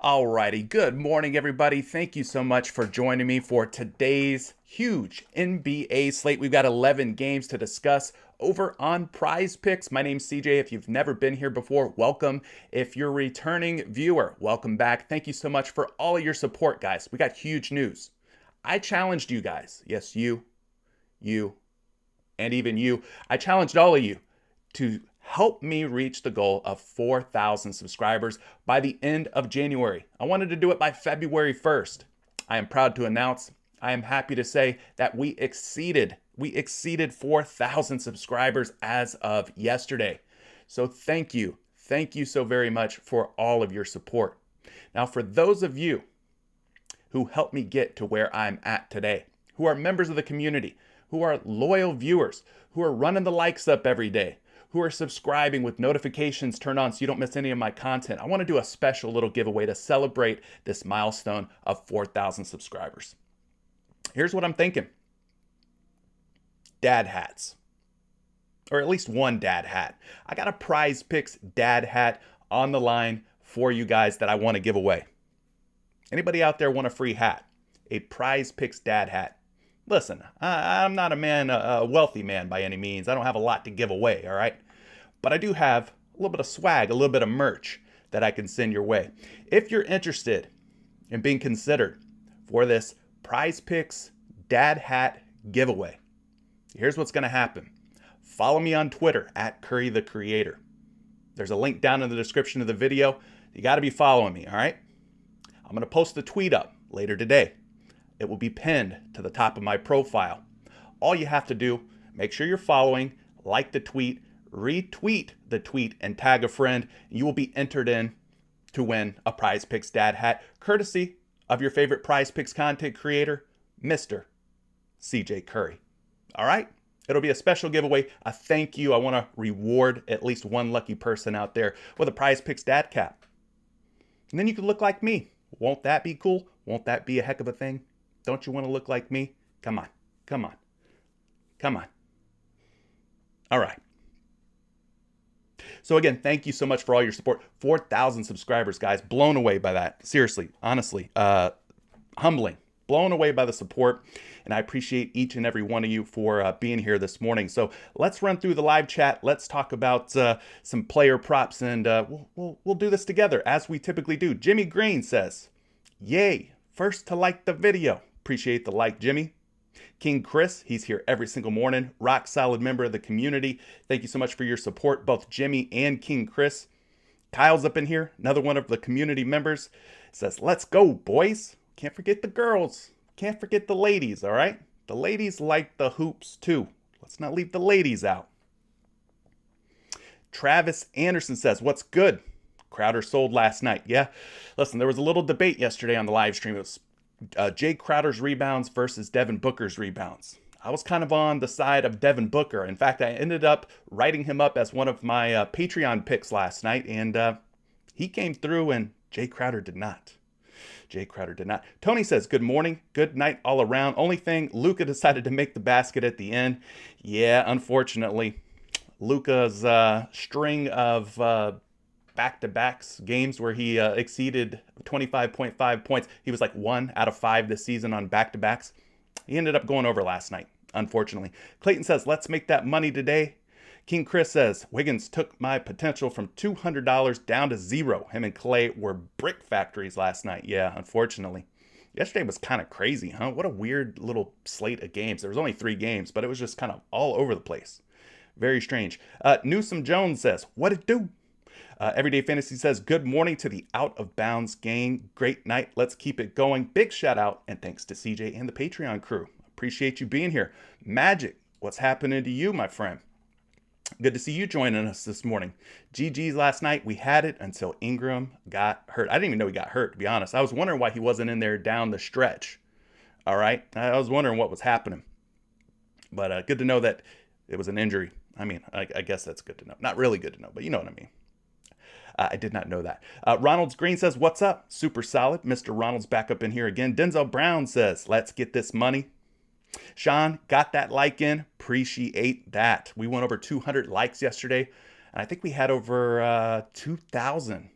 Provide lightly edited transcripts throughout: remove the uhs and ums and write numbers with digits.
Alrighty, good morning, everybody. Thank you so much for joining me for today's huge NBA slate. We've got 11 games to discuss over on PrizePicks. My name's CJ. If you've never been here before, welcome. If you're a returning viewer, welcome back. Thank you so much for all of your support, guys. We got huge news. I challenged you guys. Yes, you, and even you. I challenged all of you to help me reach the goal of 4,000 subscribers by the end of January. I wanted to do it by February 1st. I am proud to announce, I am happy to say that we exceeded 4,000 subscribers as of yesterday. So thank you so very much for all of your support. Now, for those of you who helped me get to where I'm at today, who are members of the community, who are loyal viewers, who are running the likes up every day, who are subscribing with notifications turned on so you don't miss any of my content, I want to do a special little giveaway to celebrate this milestone of 4,000 subscribers. Here's what I'm thinking. Dad hats. Or at least one dad hat. I got a PrizePicks dad hat on the line for you guys that I want to give away. Anybody out there want a free hat? A PrizePicks dad hat. Listen, I'm not a wealthy man by any means. I don't have a lot to give away, all right? But I do have a little bit of swag, a little bit of merch that I can send your way. If you're interested in being considered for this PrizePicks dad hat giveaway, here's what's going to happen. Follow me on Twitter at Curry the Creator. There's a link down in the description of the video. You got to be following me, all right? I'm going to post the tweet up later today. It will be pinned to the top of my profile. All you have to do, make sure you're following, like the tweet, retweet the tweet, and tag a friend. You will be entered in to win a PrizePicks dad hat, courtesy of your favorite PrizePicks content creator, Mr. CJ Curry. All right? It'll be a special giveaway, a thank you. I want to reward at least one lucky person out there with a PrizePicks dad cap. And then you can look like me. Won't that be cool? Won't that be a heck of a thing? Don't you want to look like me? Come on. All right. So again, thank you so much for all your support. 4,000 subscribers, guys. Blown away by that. Seriously, honestly, humbling. Blown away by the support. And I appreciate each and every one of you for being here this morning. So let's run through the live chat. Let's talk about some player props, and we'll do this together as we typically do. Jimmy Green says, yay, first to like the video. Appreciate the like, Jimmy. King Chris, he's here every single morning. Rock solid member of the community. Thank you so much for your support, both Jimmy and King Chris. Kyle's up in here, another one of the community members. Says, let's go, boys. Can't forget the girls. Can't forget the ladies, all right? The ladies like the hoops too. Let's not leave the ladies out. Travis Anderson says, what's good? Crowder sold last night. Yeah, listen, there was a little debate yesterday on the live stream. It was Jay Crowder's rebounds versus Devin Booker's rebounds. I was kind of on the side of Devin Booker. In fact, I ended up writing him up as one of my Patreon picks last night, and he came through and Jay Crowder did not. Tony says, good morning, good night all around. Only thing, Luka decided to make the basket at the end. Yeah, unfortunately, Luka's string of back-to-backs games where he exceeded 25.5 points. He was like 1 out of 5 this season on back-to-backs. He ended up going over last night, unfortunately. Clayton says, let's make that money today. King Chris says, Wiggins took my potential from $200 down to 0. Him and Clay were brick factories last night. Yeah, unfortunately. Yesterday was kind of crazy, huh? What a weird little slate of games. There was only 3 games, but it was just kind of all over the place. Very strange. Newsom Jones says, what it do? Everyday Fantasy says, good morning to the Out of Bounds gang. Great night. Let's keep it going. Big shout out and thanks to CJ and the Patreon crew. Appreciate you being here. Magic, what's happening to you, my friend? Good to see you joining us this morning. GG's last night. We had it until Ingram got hurt. I didn't even know he got hurt, to be honest. I was wondering why he wasn't in there down the stretch. All right. I was wondering what was happening. But good to know that it was an injury. I mean, I guess that's good to know. Not really good to know, but you know what I mean. I did not know that. Ronald's Green says, what's up? Super solid. Mr. Ronald's back up in here again. Denzel Brown says, let's get this money. Sean, got that like in. Appreciate that. We went over 200 likes yesterday. And I think we had over 2,000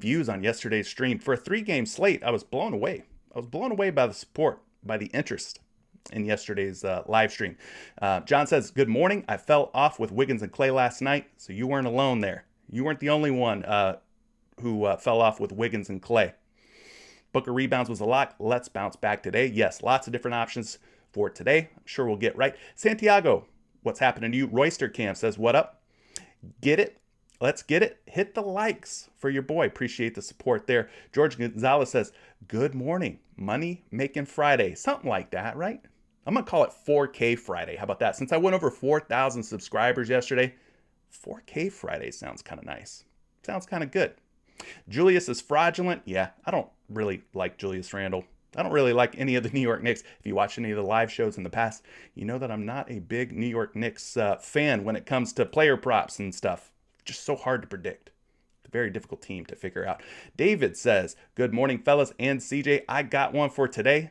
views on yesterday's stream. For a 3-game slate, I was blown away. I was blown away by the support, by the interest. in yesterday's live stream. John says, good morning. I fell off with Wiggins and Clay last night, so you weren't alone there. You weren't the only one who fell off with Wiggins and Clay. Booker rebounds was a lock. Let's bounce back today. Yes, lots of different options for today. I'm sure we'll get right. Santiago, what's happening to you? Royster Cam says, what up? Get it? Let's get it. Hit the likes for your boy. Appreciate the support there. George Gonzalez says, good morning. Money making Friday. Something like that, right? I'm going to call it 4K Friday. How about that? Since I went over 4,000 subscribers yesterday, 4K Friday sounds kind of nice. Sounds kind of good. Julius is fraudulent. Yeah, I don't really like Julius Randle. I don't really like any of the New York Knicks. If you watch any of the live shows in the past, you know that I'm not a big New York Knicks fan when it comes to player props and stuff. Just so hard to predict. It's a very difficult team to figure out. David says, good morning, fellas and CJ. I got one for today.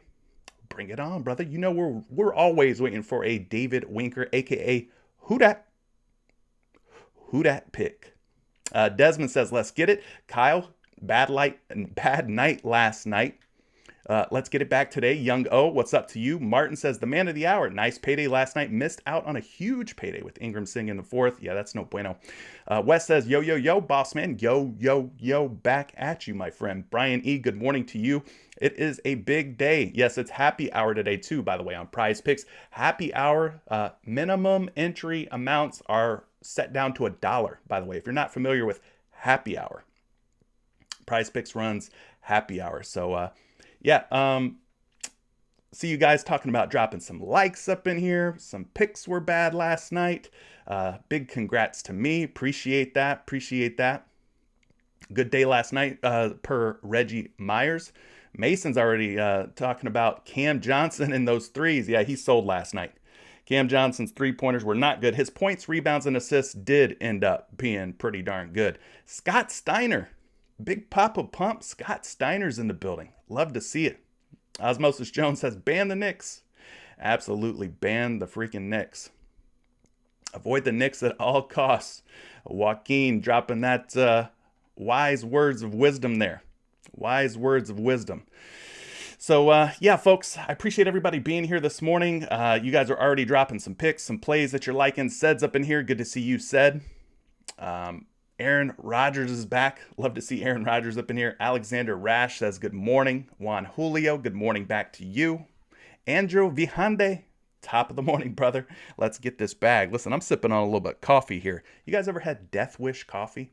Bring it on, brother. You know we're always waiting for a David Winker, a.k.a. Who dat pick. Desmond says, let's get it. Kyle, bad night last night. Let's get it back today. Young O, what's up to you? Martin says, the man of the hour. Nice payday last night. Missed out on a huge payday with Ingram singing in the fourth. Yeah, that's no bueno. Wes says, yo, yo, yo, boss man. Yo, yo, yo, back at you, my friend. Brian E, good morning to you. It is a big day. Yes, it's happy hour today too, by the way, on PrizePicks. Happy hour. Minimum entry amounts are set down to $1, by the way. If you're not familiar with happy hour, PrizePicks runs happy hour. So, see you guys talking about dropping some likes up in here. Some picks were bad last night. Big congrats to me. Appreciate that. Good day last night per Reggie Myers. Mason's already talking about Cam Johnson and those threes. Yeah, he sold last night. Cam Johnson's three-pointers were not good. His points, rebounds, and assists did end up being pretty darn good. Scott Steiner. Big Papa Pump. Scott Steiner's in the building. Love to see it. Osmosis Jones says, ban the Knicks. Absolutely ban the freaking Knicks. Avoid the Knicks at all costs. Joaquin dropping that wise words of wisdom there. Wise words of wisdom. So, yeah, folks, I appreciate everybody being here this morning. You guys are already dropping some picks, some plays that you're liking. Ced's up in here. Good to see you, Ced. Aaron Rodgers is back. Love to see Aaron Rodgers up in here. Alexander Rash says, good morning. Juan Julio, good morning back to you. Andrew Vihande, top of the morning, brother. Let's get this bag. Listen, I'm sipping on a little bit of coffee here. You guys ever had Death Wish coffee?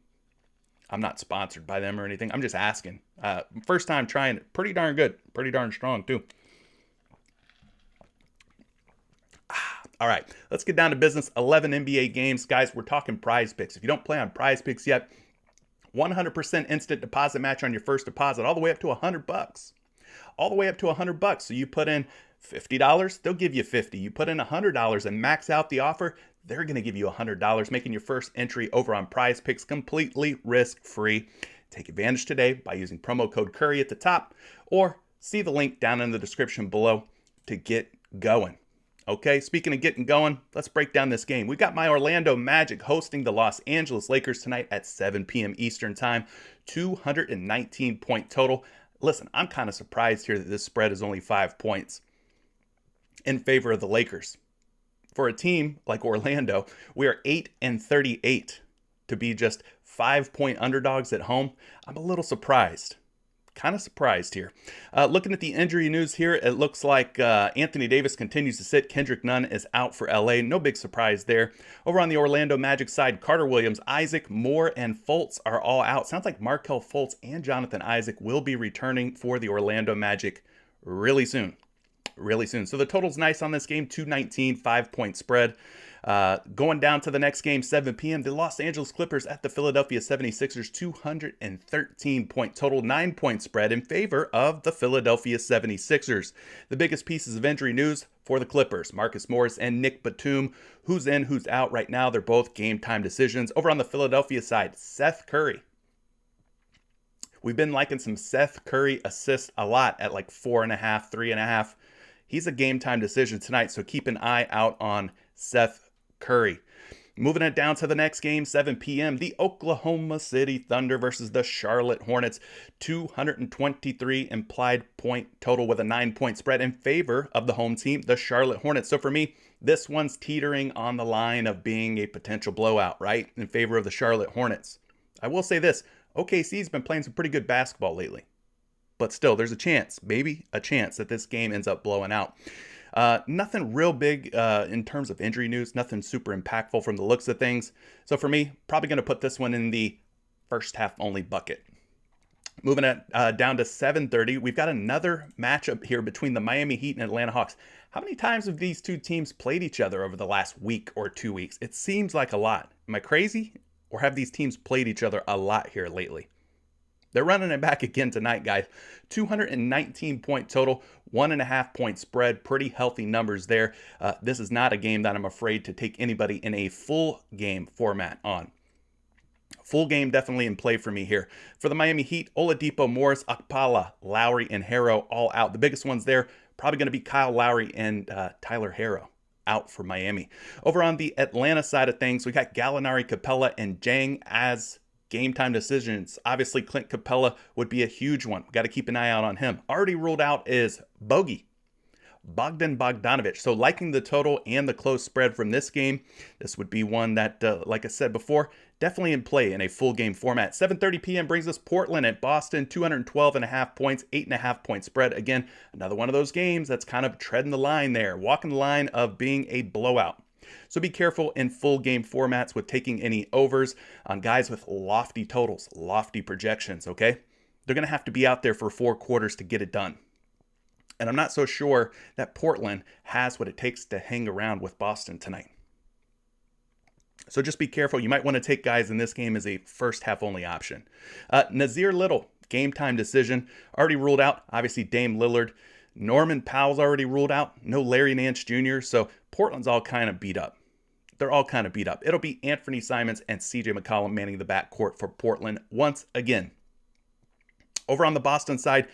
I'm not sponsored by them or anything. I'm just asking. First time trying it. Pretty darn good. Pretty darn strong, too. All right, let's get down to business. 11 NBA games. Guys, we're talking PrizePicks. If you don't play on PrizePicks yet, 100% instant deposit match on your first deposit, all the way up to $100. All the way up to $100. So you put in $50, they'll give you $50. You put in $100 and max out the offer, they're going to give you $100, making your first entry over on PrizePicks completely risk-free. Take advantage today by using promo code Curry at the top, or see the link down in the description below to get going. Okay, speaking of getting going, let's break down this game. We've got my Orlando Magic hosting the Los Angeles Lakers tonight at 7 p.m. Eastern time. 219-point total. Listen, I'm kind of surprised here that this spread is only 5 points in favor of the Lakers. For a team like Orlando, we are 8-38 to be just 5-point underdogs at home. I'm a little surprised. Kind of surprised here. Looking at the injury news here, it looks like Anthony Davis continues to sit. Kendrick Nunn is out for LA. No big surprise there. Over on the Orlando Magic side, Carter Williams, Isaac, Moore, and Fultz are all out. Sounds like Markelle Fultz and Jonathan Isaac will be returning for the Orlando Magic really soon. Really soon. So the total's nice on this game, 219, 5-point spread. Going down to the next game, 7 p.m., the Los Angeles Clippers at the Philadelphia 76ers, 213-point total, 9-point spread in favor of the Philadelphia 76ers. The biggest pieces of injury news for the Clippers, Marcus Morris and Nick Batum. Who's in, who's out right now? They're both game time decisions. Over on the Philadelphia side, Seth Curry. We've been liking some Seth Curry assists a lot at like 4.5, 3.5. He's a game time decision tonight, so keep an eye out on Seth Curry. Moving it down to the next game, 7 p.m., the Oklahoma City Thunder versus the Charlotte Hornets. 223 implied point total with a 9-point spread in favor of the home team, the Charlotte Hornets. So for me, this one's teetering on the line of being a potential blowout, right, in favor of the Charlotte Hornets. I will say this, OKC's been playing some pretty good basketball lately. But still, there's a chance, maybe a chance, that this game ends up blowing out. Nothing real big in terms of injury news, nothing super impactful from the looks of things. So for me, probably going to put this one in the first half only bucket. Moving it down to 7:30, we've got another matchup here between the Miami Heat and Atlanta Hawks. How many times have these two teams played each other over the last week or 2 weeks? It seems like a lot. Am I crazy? Or have these teams played each other a lot here lately? They're running it back again tonight, guys. 219 point total, 1.5 point spread. Pretty healthy numbers there. This is not a game that I'm afraid to take anybody in a full game format on. Full game definitely in play for me here. For the Miami Heat, Oladipo, Morris, Okpala, Lowry, and Harrow all out. The biggest ones there probably going to be Kyle Lowry and Tyler Harrow out for Miami. Over on the Atlanta side of things, we got Gallinari, Capella, and Jang as game time decisions. Obviously, Clint Capella would be a huge one. Got to keep an eye out on him. Already ruled out is Bogdan Bogdanovic. So liking the total and the close spread from this game. This would be one that, like I said before, definitely in play in a full game format. 7:30 p.m. brings us Portland at Boston. 212.5 points, 8.5 point spread. Again, another one of those games that's kind of treading the line there, walking the line of being a blowout. So be careful in full game formats with taking any overs on guys with lofty totals, lofty projections, okay? They're going to have to be out there for 4 quarters to get it done. And I'm not so sure that Portland has what it takes to hang around with Boston tonight. So just be careful. You might want to take guys in this game as a first half only option. Nazir Little, game time decision, already ruled out. Obviously, Dame Lillard. Norman Powell's already ruled out. No Larry Nance Jr., so Portland's all kind of beat up. They're all kind of beat up. It'll be Anthony Simons and CJ McCollum manning the backcourt for Portland once again. Over on the Boston side,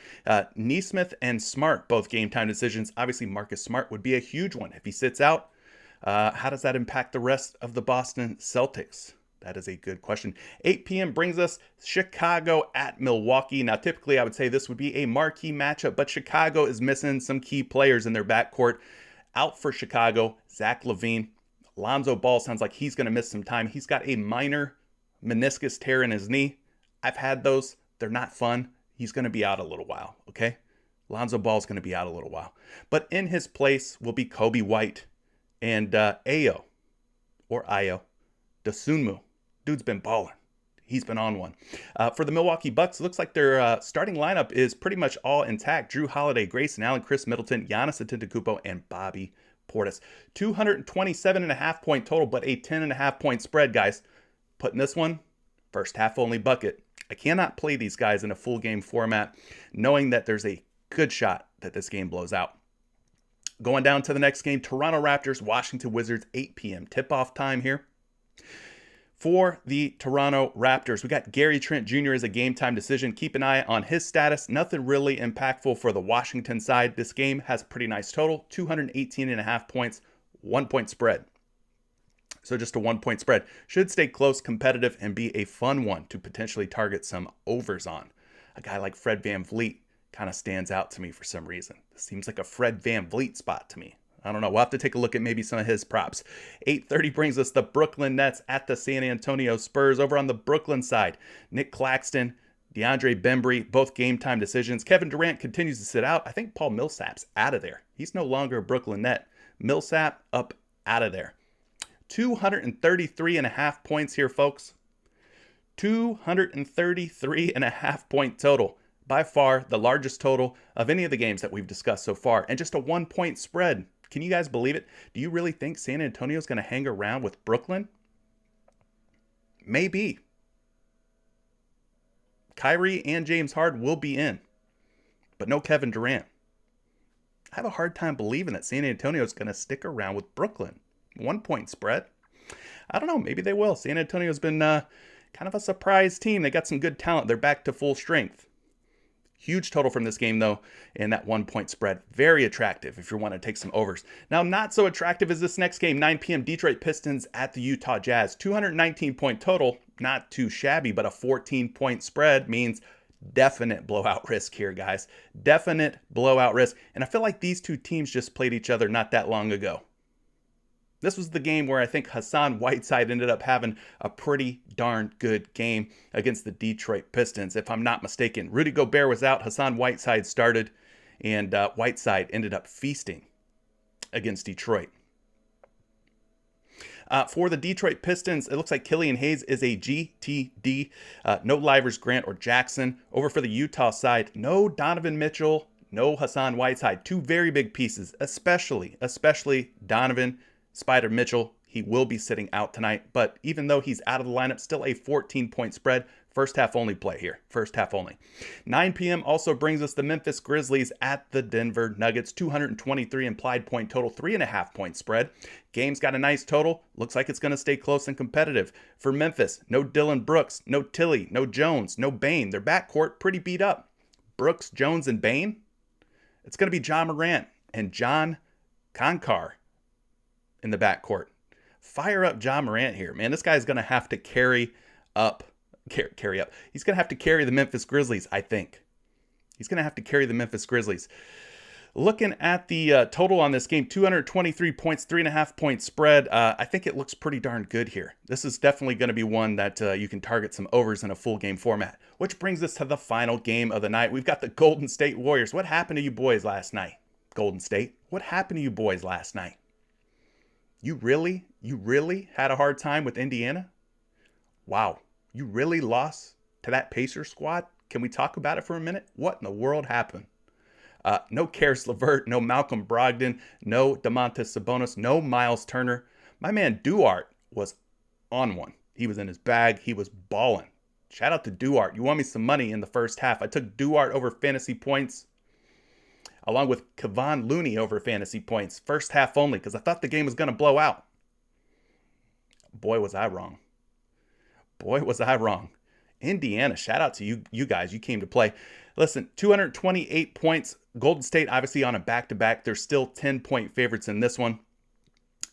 Nesmith and Smart, both game time decisions. Obviously, Marcus Smart would be a huge one. If he sits out, how does that impact the rest of the Boston Celtics? That is a good question. 8 p.m. brings us Chicago at Milwaukee. Now, typically, I would say this would be a marquee matchup, but Chicago is missing some key players in their backcourt. Out for Chicago, Zach LaVine. Lonzo Ball sounds like he's going to miss some time. He's got a minor meniscus tear in his knee. I've had those. They're not fun. He's going to be out a little while, okay? Lonzo Ball's going to be out a little while. But in his place will be Kobe White and Ayo Dosunmu. Dude's been balling. He's been on one. For the Milwaukee Bucks, it looks like their starting lineup is pretty much all intact. Drew Holiday, Grayson Allen, Chris Middleton, Giannis Antetokounmpo, and Bobby Portis. 227.5 point total, but a 10.5 point spread, guys. Putting this one, first half only bucket. I cannot play these guys in a full game format, knowing that there's a good shot that this game blows out. Going down to the next game, Toronto Raptors, Washington Wizards, 8 p.m. tip-off time here. For the Toronto Raptors, we got Gary Trent Jr. as a game time decision. Keep an eye on his status. Nothing really impactful for the Washington side. This game has a pretty nice total, 218.5 points, 1 point spread. So just a 1 point spread. Should stay close, competitive, and be a fun one to potentially target some overs on. A guy like Fred VanVleet kind of stands out to me for some reason. This seems like a Fred VanVleet spot to me. I don't know. We'll have to take a look at maybe some of his props. 8:30 brings us the Brooklyn Nets at the San Antonio Spurs. Over on the Brooklyn side, Nick Claxton, DeAndre Bembry, both game time decisions. Kevin Durant continues to sit out. I think Paul Millsap's out of there. He's no longer a Brooklyn Net. Millsap up, out of there. 233.5 points here, folks. 233.5 point total. By far the largest total of any of the games that we've discussed so far. And just a 1 point spread. Can you guys believe it? Do you really think San Antonio is going to hang around with Brooklyn? Maybe. Kyrie and James Harden will be in, but no Kevin Durant. I have a hard time believing that San Antonio is going to stick around with Brooklyn. 1 point spread. I don't know. Maybe they will. San Antonio's been kind of a surprise team. They got some good talent. They're back to full strength. Huge total from this game, though, and that 1-point spread. Very attractive if you want to take some overs. Now, not so attractive as this next game, 9 p.m. Detroit Pistons at the Utah Jazz. 219-point total, not too shabby, but a 14-point spread means definite blowout risk here, guys. Definite blowout risk. And I feel like these two teams just played each other not that long ago. This was the game where I think Hassan Whiteside ended up having a pretty darn good game against the Detroit Pistons, if I'm not mistaken. Rudy Gobert was out, Hassan Whiteside started, and Whiteside ended up feasting against Detroit. For the Detroit Pistons, it looks like Killian Hayes is a GTD. No Livers, Grant, or Jackson. Over for the Utah side, no Donovan Mitchell, no Hassan Whiteside. Two very big pieces, especially Donovan Spider Mitchell. He will be sitting out tonight, but even though he's out of the lineup, still a 14-point spread. First half only play here. First half only. 9 p.m. also brings us the Memphis Grizzlies at the Denver Nuggets. 223 implied point total, 3.5-point spread. Game's got a nice total. Looks like it's going to stay close and competitive. For Memphis, no Dillon Brooks, no Tilly, no Jones, no Bane. Their backcourt pretty beat up. Brooks, Jones, and Bane. It's going to be John Morant and John Konkar in the backcourt. Fire up John Morant here, man. This guy's going to have to carry up. He's going to have to carry the Memphis Grizzlies, I think. He's going to have to carry the Memphis Grizzlies. Looking at the total on this game, 223 points, 3.5-point spread. I think it looks pretty darn good here. This is definitely going to be one that you can target some overs in a full game format. Which brings us to the final game of the night. We've got the Golden State Warriors. What happened to you boys last night? Golden State, what happened to you boys last night? You really had a hard time with Indiana? Wow. You really lost to that Pacers squad? Can we talk about it for a minute? What in the world happened? No Karis LeVert, no Malcolm Brogdon, no Domantas Sabonis, no Miles Turner. My man Duarte was on one. He was in his bag. He was balling. Shout out to Duarte. You won me some money in the first half. I took Duarte over fantasy points, along with Kevon Looney over fantasy points. First half only, because I thought the game was going to blow out. Boy, was I wrong. Boy, was I wrong. Indiana, shout out to you guys. You came to play. Listen, 228 points. Golden State, obviously on a back-to-back. They're still 10-point favorites in this one.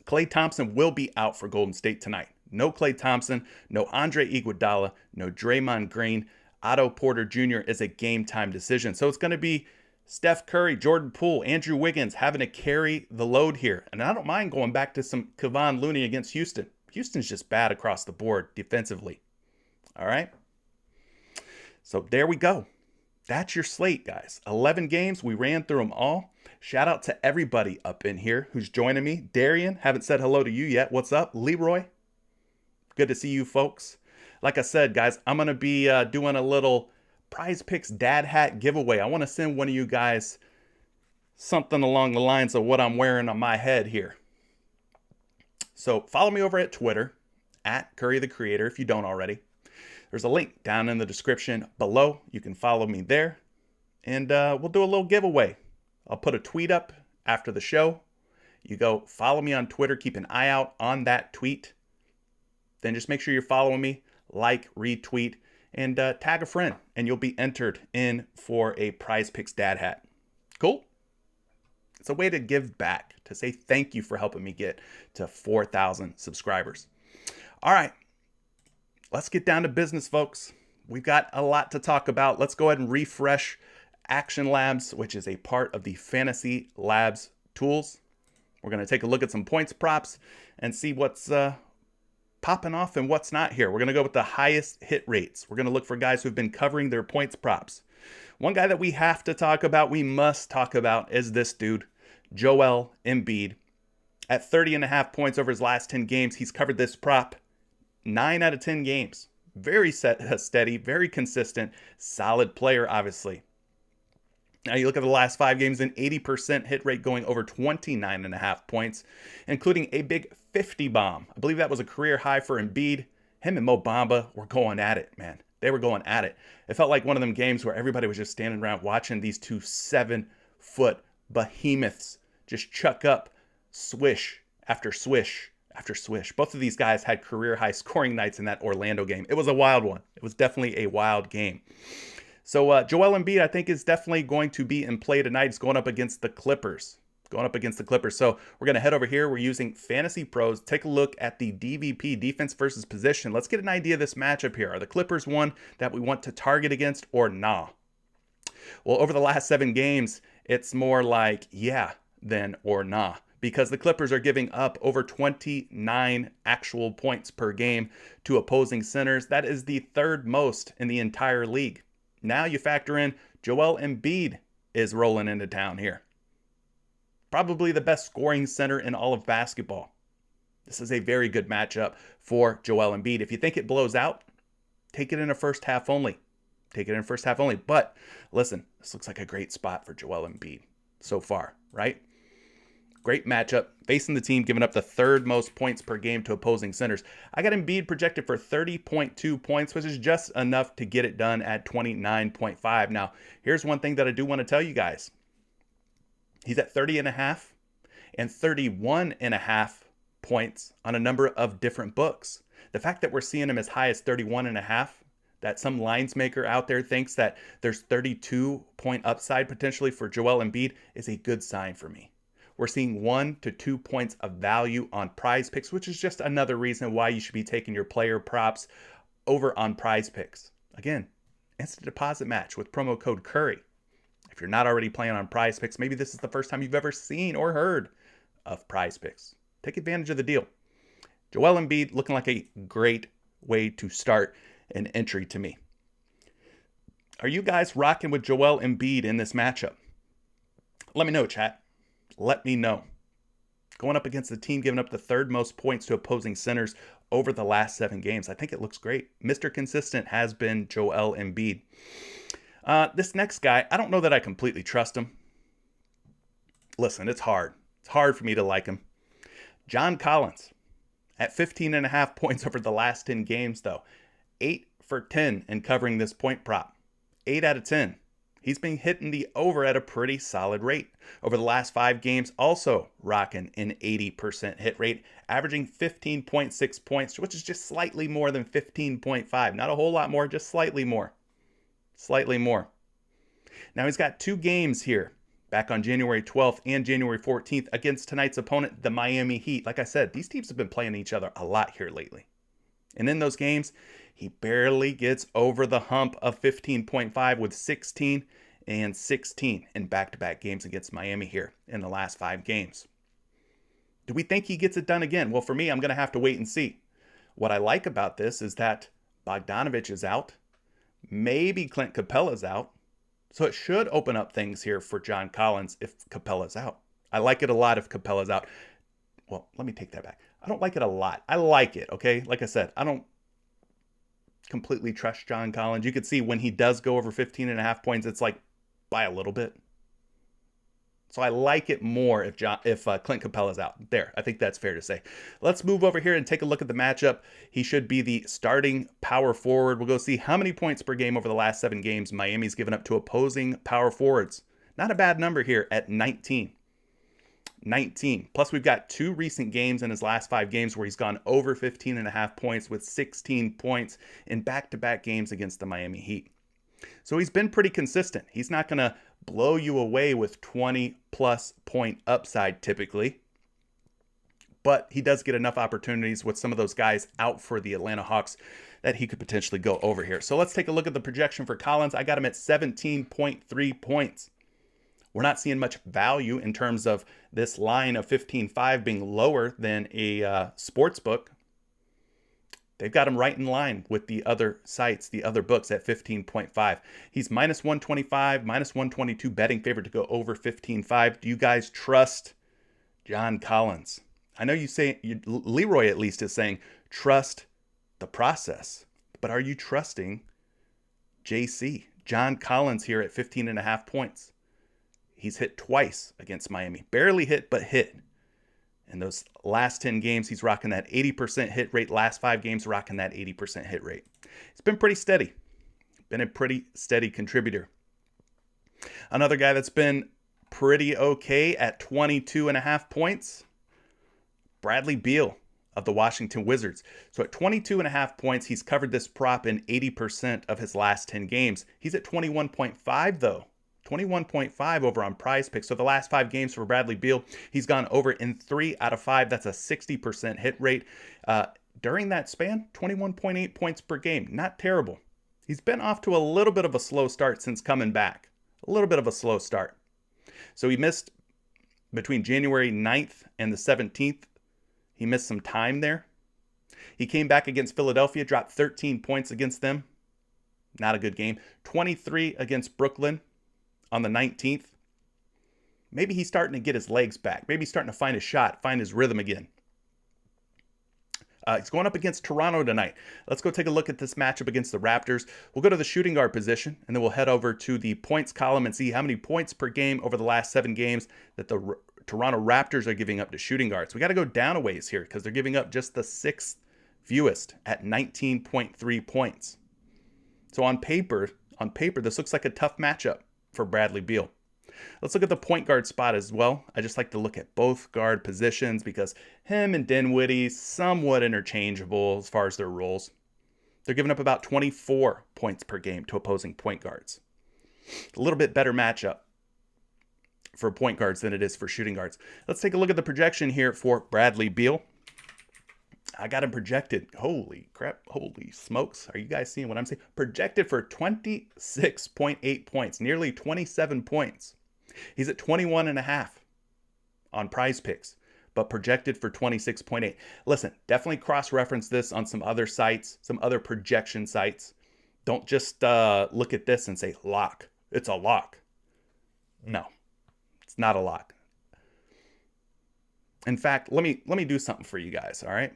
Klay Thompson will be out for Golden State tonight. No Klay Thompson, no Andre Iguodala, no Draymond Green. Otto Porter Jr. is a game-time decision. So it's going to be Steph Curry, Jordan Poole, Andrew Wiggins having to carry the load here. And I don't mind going back to some Kevon Looney against Houston. Houston's just bad across the board defensively. All right? So there we go. That's your slate, guys. 11 games. We ran through them all. Shout out to everybody up in here who's joining me. Darian, haven't said hello to you yet. What's up? Leroy, good to see you folks. Like I said, guys, I'm going to be doing a little PrizePicks dad hat giveaway. I want to send one of you guys something along the lines of what I'm wearing on my head here. So follow me over at Twitter, at Curry the Creator, if you don't already. There's a link down in the description below. You can follow me there, and we'll do a little giveaway. I'll put a tweet up after the show. You go follow me on Twitter. Keep an eye out on that tweet. Then just make sure you're following me, like, retweet, and tag a friend, and you'll be entered in for a PrizePicks dad hat. Cool? It's a way to give back, to say thank you for helping me get to 4,000 subscribers. All right. Let's get down to business, folks. We've got a lot to talk about. Let's go ahead and refresh Action Labs, which is a part of the Fantasy Labs tools. We're going to take a look at some points props and see what's popping off and what's not here. We're going to go with the highest hit rates. We're going to look for guys who've been covering their points props. One guy that we have to talk about, we must talk about, is this dude, Joel Embiid. At 30.5 points over his last 10 games, he's covered this prop 9 out of 10 games. Very steady, very consistent, solid player, obviously. Now you look at the last 5 games, an 80% hit rate going over 29.5 points, including a big 50 bomb. I believe that was a career high for Embiid. Him and Mo Bamba were going at it, man. They were going at it. It felt like one of them games where everybody was just standing around watching these two 7-foot behemoths just chuck up swish after swish after swish. Both of these guys had career high scoring nights in that Orlando game. It was a wild one. It was definitely a wild game. So Joel Embiid, I think, is definitely going to be in play tonight. He's going up against the Clippers. So we're going to head over here. We're using Fantasy Pros. Take a look at the DVP, defense versus position. Let's get an idea of this matchup here. Are the Clippers one that we want to target against or nah? Well, over the last 7 games, it's more like yeah than or nah, because the Clippers are giving up over 29 actual points per game to opposing centers. That is the 3rd most in the entire league. Now you factor in Joel Embiid is rolling into town here. Probably the best scoring center in all of basketball. This is a very good matchup for Joel Embiid. If you think it blows out, take it in a first half only. But listen, this looks like a great spot for Joel Embiid so far, right? Great matchup, facing the team giving up the 3rd most points per game to opposing centers. I got Embiid projected for 30.2 points, which is just enough to get it done at 29.5. Now, here's one thing that I do want to tell you guys. He's at 30.5 and 31.5 points on a number of different books. The fact that we're seeing him as high as 31.5, that some lines maker out there thinks that there's 32-point upside potentially for Joel Embiid is a good sign for me. We're seeing 1 to 2 points of value on PrizePicks, which is just another reason why you should be taking your player props over on PrizePicks. Again, instant deposit match with promo code Curry. If you're not already playing on PrizePicks, maybe this is the first time you've ever seen or heard of PrizePicks. Take advantage of the deal. Joel Embiid looking like a great way to start an entry to me. Are you guys rocking with Joel Embiid in this matchup? Let me know, chat. Let me know. Going up against the team giving up the 3rd most points to opposing centers over the last 7 games. I think it looks great. Mr. Consistent has been Joel Embiid. This next guy, I don't know that I completely trust him. Listen, it's hard. It's hard for me to like him. John Collins at 15.5 points over the last 10 games, though. 8 for 10 in covering this point prop. 8 out of 10. He's been hitting the over at a pretty solid rate. Over the last 5 games, also rocking an 80% hit rate, averaging 15.6 points, which is just slightly more than 15.5. Not a whole lot more, just slightly more. Now he's got 2 games here, back on January 12th and January 14th against tonight's opponent, the Miami Heat. Like I said, these teams have been playing each other a lot here lately. And in those games, he barely gets over the hump of 15.5 with 16 and 16 in back-to-back games against Miami here in the last 5 games. Do we think he gets it done again? Well, for me, I'm going to have to wait and see. What I like about this is that Bogdanovich is out. Maybe Clint Capella's out. So it should open up things here for John Collins if Capella's out. I like it a lot if Capella's out. Well, let me take that back. I don't like it a lot. I like it, okay? Like I said, I don't completely trust John Collins. You can see when he does go over 15.5 points, it's like by a little bit. So I like it more if Clint Capella's out. There, I think that's fair to say. Let's move over here and take a look at the matchup. He should be the starting power forward. We'll go see how many points per game over the last 7 games Miami's given up to opposing power forwards. Not a bad number here at 19. 19. Plus, we've got 2 recent games in his last 5 games where he's gone over 15.5 points with 16 points in back-to-back games against the Miami Heat. So he's been pretty consistent. He's not going to blow you away with 20-plus point upside typically. But he does get enough opportunities with some of those guys out for the Atlanta Hawks that he could potentially go over here. So let's take a look at the projection for Collins. I got him at 17.3 points. We're not seeing much value in terms of this line of 15.5 being lower than a sports book. They've got him right in line with the other sites, the other books at 15.5. He's minus 125, minus 122 betting favorite to go over 15.5. Do you guys trust John Collins? I know you say, Leroy at least is saying, trust the process. But are you trusting JC? John Collins here at 15.5 points. He's hit twice against Miami. Barely hit, but hit. In those last 10 games, he's rocking that 80% hit rate. Last 5 games, rocking that 80% hit rate. It's been pretty steady. Been a pretty steady contributor. Another guy that's been pretty okay at 22.5 points, Bradley Beal. of the Washington Wizards. So at 22.5 points, he's covered this prop in 80% of his last 10 games. He's at 21.5 though. 21.5 over on PrizePicks. So the last 5 games for Bradley Beal, he's gone over in 3 out of 5. That's a 60% hit rate. During that span, 21.8 points per game. Not terrible. He's been off to a little bit of a slow start since coming back. A little bit of a slow start. So he missed between January 9th and the 17th. He missed some time there. He came back against Philadelphia, dropped 13 points against them. Not a good game. 23 against Brooklyn on the 19th. Maybe he's starting to get his legs back. Maybe he's starting to find his shot, find his rhythm again. He's going up against Toronto tonight. Let's go take a look at this matchup against the Raptors. We'll go to the shooting guard position, and then we'll head over to the points column and see how many points per game over the last 7 games that the Toronto Raptors are giving up to shooting guards. We got to go down a ways here because they're giving up just the 6th fewest at 19.3 points. So on paper, this looks like a tough matchup for Bradley Beal. Let's look at the point guard spot as well. I just like to look at both guard positions because him and Dinwiddie somewhat interchangeable as far as their roles. They're giving up about 24 points per game to opposing point guards. A little bit better matchup for point guards than it is for shooting guards. Let's take a look at the projection here for Bradley Beal. I got him projected. Holy crap. Holy smokes. Are you guys seeing what I'm saying? Projected for 26.8 points, nearly 27 points. He's at 21.5 on PrizePicks, but projected for 26.8. Listen, definitely cross-reference this on some other sites, some other projection sites. Don't just look at this and say, lock. It's a lock. No, it's not a lock. In fact, let me do something for you guys, all right?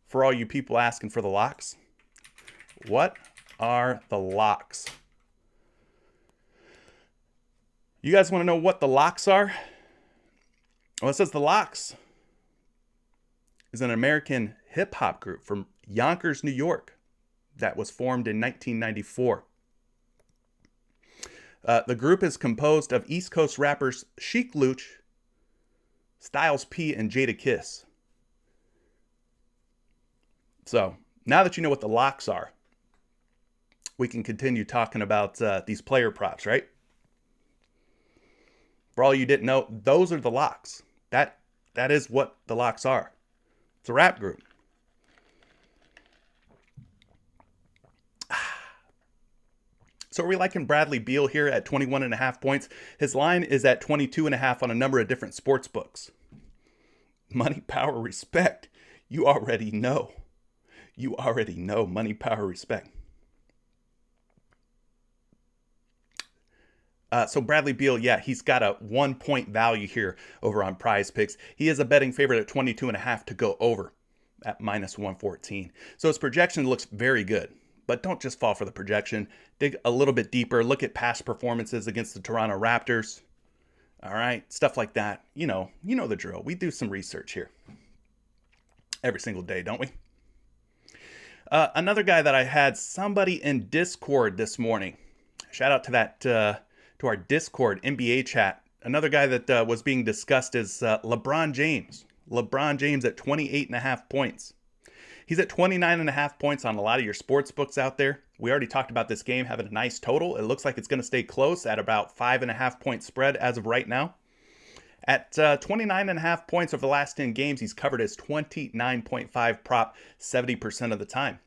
For all you people asking for the locks, what are the locks? You guys want to know what the locks are? Well, it says the Locks is an American hip-hop group from Yonkers, New York that was formed in 1994. The group is composed of East Coast rappers Sheek Louch, Styles P, and Jada Kiss. So, now that you know what the locks are, we can continue talking about these player props, right? For all you didn't know, those are the locks. That is what the locks are. It's a rap group. So are we liking Bradley Beal here at 21.5 points? His line is at 22.5 on a number of different sports books. Money, power, respect. You already know. You already know. Money, power, respect. So Bradley Beal, yeah, he's got a 1-point value here over on PrizePicks. He is a betting favorite at 22.5 to go over at -114. So his projection looks very good, but don't just fall for the projection. Dig a little bit deeper. Look at past performances against the Toronto Raptors. All right, stuff like that. You know the drill. We do some research here every single day, don't we? Another guy that I had somebody in Discord this morning. Shout out to that. To our Discord NBA chat. Another guy that was being discussed is LeBron James. LeBron James at 28.5 points. He's at 29.5 points on a lot of your sports books out there. We already talked about this game having a nice total. It looks like it's going to stay close at about 5.5 point spread as of right now. At 29.5 points over the last 10 games, he's covered his 29.5 prop 70% of the time.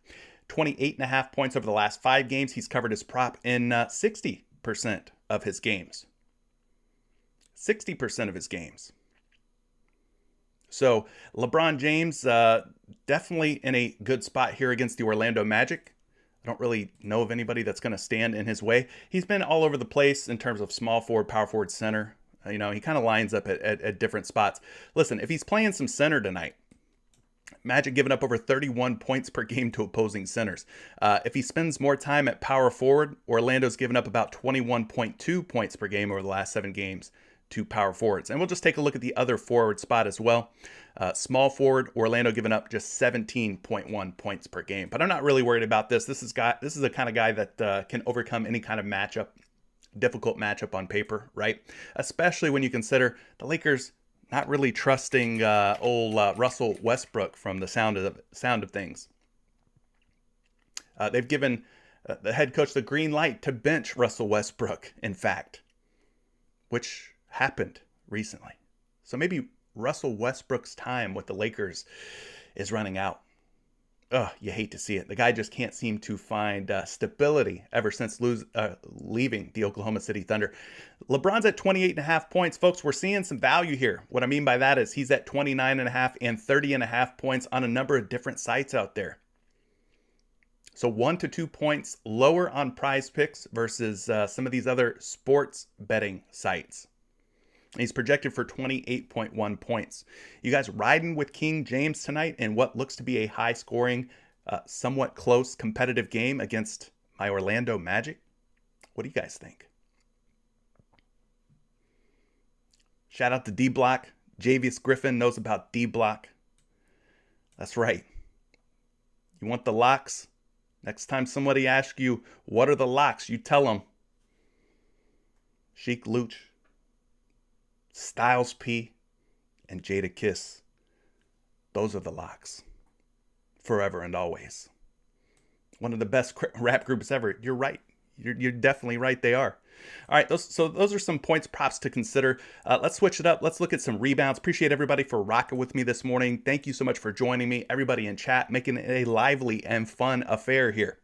28.5 points over the last 5 games, he's covered his prop in 60% of his games. 60% of his games. So LeBron James definitely in a good spot here against the Orlando Magic. I don't really know of anybody that's going to stand in his way. He's been all over the place in terms of small forward, power forward, center. He kind of lines up at different spots. Listen, if he's playing some center tonight, Magic giving up over 31 points per game to opposing centers. If he spends more time at power forward, Orlando's given up about 21.2 points per game over the last 7 games to power forwards. And we'll just take a look at the other forward spot as well. Small forward, Orlando giving up just 17.1 points per game. But I'm not really worried about this. This is the kind of guy that can overcome any kind of difficult matchup on paper, right? Especially when you consider the Lakers Not really trusting old Russell Westbrook from the sound of things. They've given the head coach the green light to bench Russell Westbrook, in fact, which happened recently. So maybe Russell Westbrook's time with the Lakers is running out. Ugh, you hate to see it. The guy just can't seem to find stability ever since leaving the Oklahoma City Thunder. LeBron's at 28.5 points. Folks, we're seeing some value here. What I mean by that is he's at 29.5 and 30.5 points on a number of different sites out there. So 1 to 2 points lower on PrizePicks versus some of these other sports betting sites. He's projected for 28.1 points. You guys riding with King James tonight in what looks to be a high-scoring, somewhat close competitive game against my Orlando Magic? What do you guys think? Shout out to D-Block. Javius Griffin knows about D-Block. That's right. You want the locks? Next time somebody asks you, what are the locks? You tell them. Sheik Luch, Styles P, and Jada Kiss. Those are the locks. Forever and always. One of the best rap groups ever. You're right. You're definitely right. They are. All right. Those are some points, props to consider. Let's switch it up. Let's look at some rebounds. Appreciate everybody for rocking with me this morning. Thank you so much for joining me. Everybody in chat, making it a lively and fun affair here.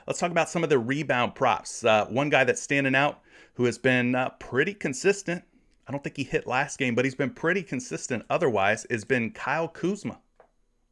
Let's talk about some of the rebound props. One guy that's standing out who has been pretty consistent. I don't think he hit last game, but he's been pretty consistent otherwise, has been Kyle Kuzma.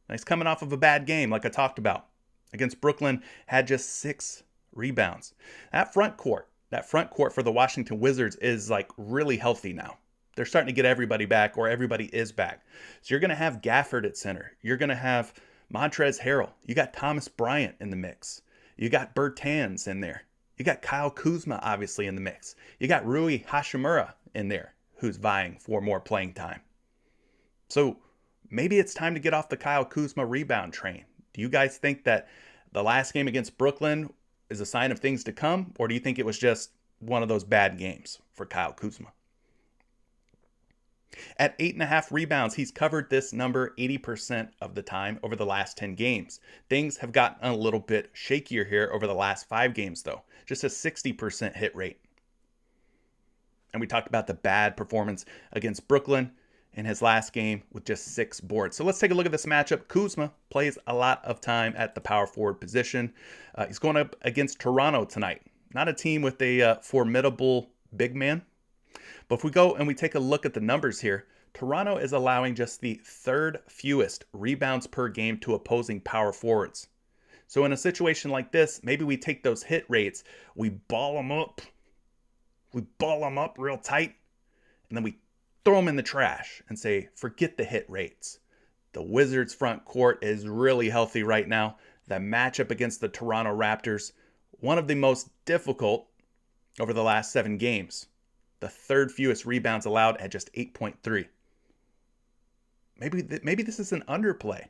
Now, he's coming off of a bad game, like I talked about. Against Brooklyn, had just 6 rebounds. That front court for the Washington Wizards is like really healthy now. They're starting to get everybody back, or everybody is back. So you're going to have Gafford at center. You're going to have Montrezl Harrell. You got Thomas Bryant in the mix. You got Bertans in there. You got Kyle Kuzma, obviously, in the mix. You got Rui Hachimura in there, who's vying for more playing time. So maybe it's time to get off the Kyle Kuzma rebound train. Do you guys think that the last game against Brooklyn is a sign of things to come? Or do you think it was just one of those bad games for Kyle Kuzma? At 8.5 rebounds, he's covered this number 80% of the time over the last 10 games. Things have gotten a little bit shakier here over the last 5 games, though. Just a 60% hit rate. And we talked about the bad performance against Brooklyn in his last game with just 6 boards. So let's take a look at this matchup. Kuzma plays a lot of time at the power forward position. He's going up against Toronto tonight. Not a team with a formidable big man. But if we go and we take a look at the numbers here, Toronto is allowing just the 3rd fewest rebounds per game to opposing power forwards. So in a situation like this, maybe we take those hit rates, we ball them up. We ball them up real tight, and then we throw them in the trash and say, forget the hit rates. The Wizards front court is really healthy right now. The matchup against the Toronto Raptors, one of the most difficult over the last 7 games. The 3rd fewest rebounds allowed at just 8.3. Maybe this is an underplay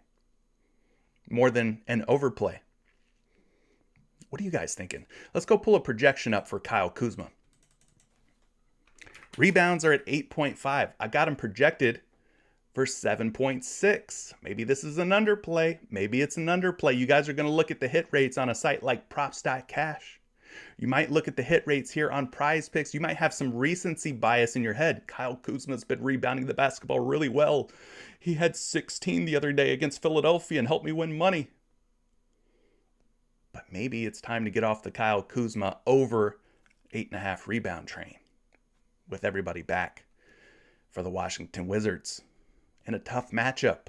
more than an overplay. What are you guys thinking? Let's go pull a projection up for Kyle Kuzma. Rebounds are at 8.5. I got him projected for 7.6. Maybe this is an underplay. Maybe it's an underplay. You guys are going to look at the hit rates on a site like props.cash. You might look at the hit rates here on PrizePicks. You might have some recency bias in your head. Kyle Kuzma's been rebounding the basketball really well. He had 16 the other day against Philadelphia and helped me win money. But maybe it's time to get off the Kyle Kuzma over 8.5 rebound train with everybody back for the Washington Wizards in a tough matchup